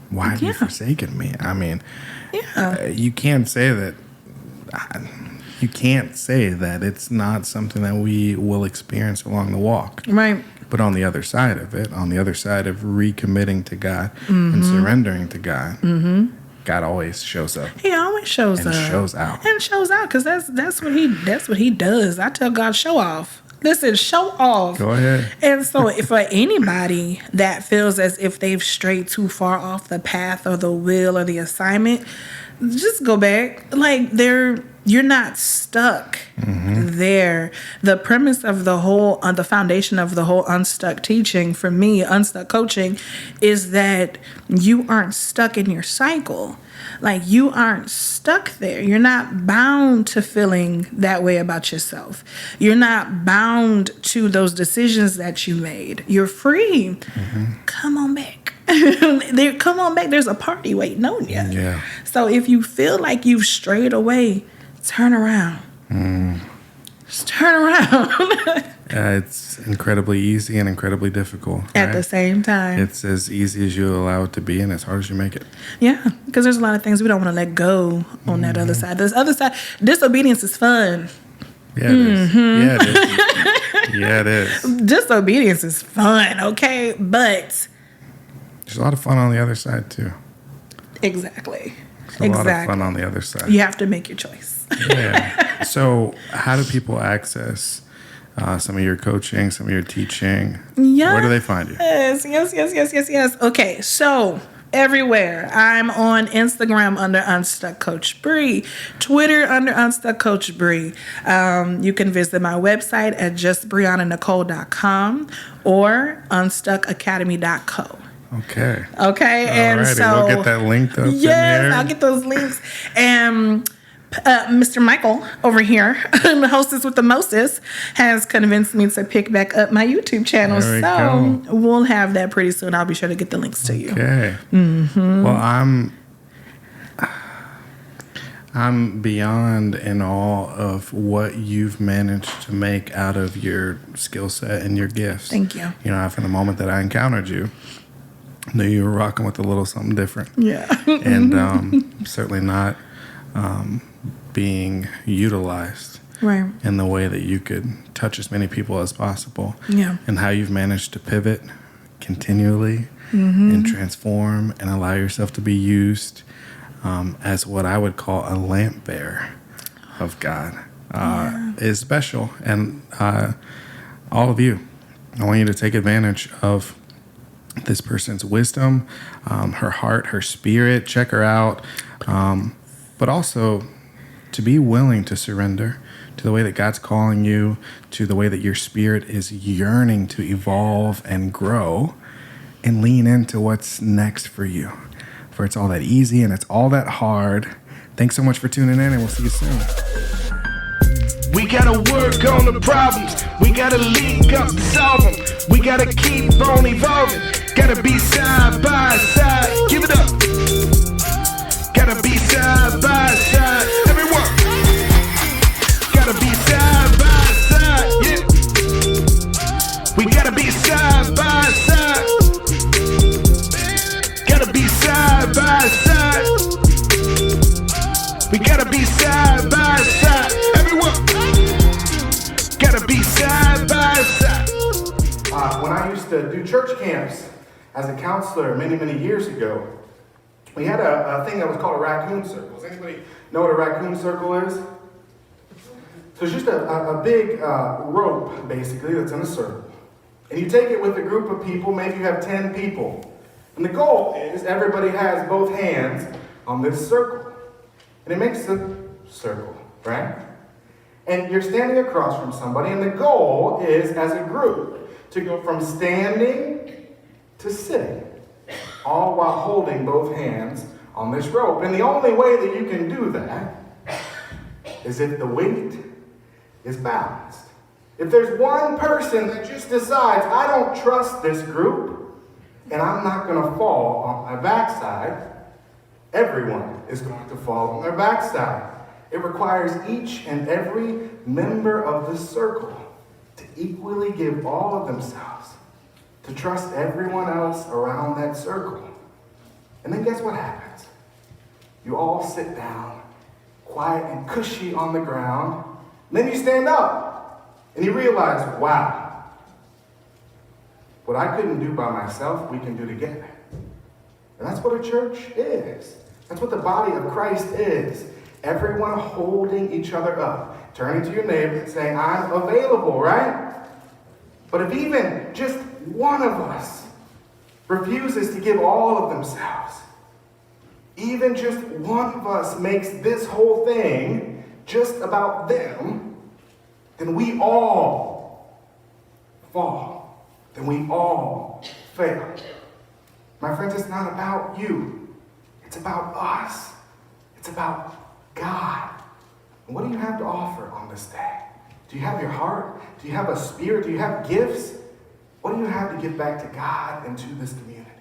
Why have you forsaken me? I mean, you can't say that. You can't say that it's not something that we will experience along the walk. Right. But on the other side of it, on the other side of recommitting to God and surrendering to God, God always shows up. He always shows and up. shows out. And shows out, because that's what he does. I tell God, show off. Listen, show off. Go ahead. And so for anybody that feels as if they've strayed too far off the path or the will or the assignment, just go back. Like, you're not stuck there. The premise of the foundation of the whole Unstuck teaching, for me, Unstuck coaching, is that you aren't stuck in your cycle. Like, you aren't stuck there. You're not bound to feeling that way about yourself. You're not bound to those decisions that you made. You're free. Come on back. Come on back. There's a party waiting on you. Yeah. So if you feel like you've strayed away, turn around. Just turn around. It's incredibly easy and incredibly difficult. At the same time. It's as easy as you allow it to be and as hard as you make it. Yeah, because there's a lot of things we don't want to let go on that other side. This other side, disobedience is fun. Yeah, it is. Yeah, it is. Yeah, it is. Disobedience is fun, okay? But There's a lot of fun on the other side, too. exactly. There's a lot of fun on the other side. You have to make your choice. Yeah. So how do people access some of your coaching, some of your teaching? Yeah. Where do they find you? Yes. Okay, so everywhere. I'm on Instagram under Unstuck Coach Bri, Twitter under Unstuck Coach Bri. You can visit my website at justbriannanicole.com or unstuckacademy.co. Okay. And Alrighty, so we'll get that linked up in yes, here. I'll get those links. And Mr. Michael over here, the hostess with the mostest, has convinced me to pick back up my YouTube channel. There we So go. we'll have that pretty soon. I'll be sure to get the links to you. Okay. Well, I'm beyond in awe of what you've managed to make out of your skill set and your gifts. Thank you. You know, from the moment that I encountered you, I knew you were rocking with a little something different. Yeah. And certainly not being utilized Right. in the way that you could touch as many people as possible. Yeah. And how you've managed to pivot continually and transform and allow yourself to be used as what I would call a lamp bearer of God is special. And all of you, I want you to take advantage of this person's wisdom, her heart, her spirit. Check her out. But also to be willing to surrender to the way that God's calling you, to the way that your spirit is yearning to evolve and grow, and lean into what's next for you. For it's all that easy and it's all that hard. Thanks so much for tuning in, and we'll see you soon. We gotta work on the problems. We gotta link up to solve them. We gotta keep on evolving. Gotta be side by side. Give it up. Gotta be side by side. Everyone. Gotta be side by side. Yeah. We gotta be side by side. Gotta be side by side. We gotta be side by side. Everyone. Gotta be side by side. When I used to do church camps as a counselor many years ago, we had a thing that was called a raccoon circle. Does anybody know what a raccoon circle is? So it's just a big rope, basically, that's in a circle. And you take it with a group of people, maybe you have 10 people. And the goal is everybody has both hands on this circle. And it makes a circle, right? And you're standing across from somebody, and the goal is, as a group, to go from standing to sitting, all while holding both hands on this rope. And the only way that you can do that is if the weight is balanced. If there's one person that just decides, I don't trust this group, and I'm not going to fall on my backside, everyone is going to fall on their backside. It requires each and every member of the circle to equally give all of themselves, to trust everyone else around that circle. And then guess what happens? You all sit down, quiet and cushy on the ground, and then you stand up and you realize, wow, what I couldn't do by myself, we can do together. And that's what a church is. That's what the body of Christ is. Everyone holding each other up, turning to your neighbor and saying, I'm available, right? But if even just one of us refuses to give all of themselves, even just one of us makes this whole thing just about them, then we all fall. Then we all fail. My friends, it's not about you. It's about us. It's about God. And what do you have to offer on this day? Do you have your heart? Do you have a spirit? Do you have gifts? What do you have to give back to God and to this community?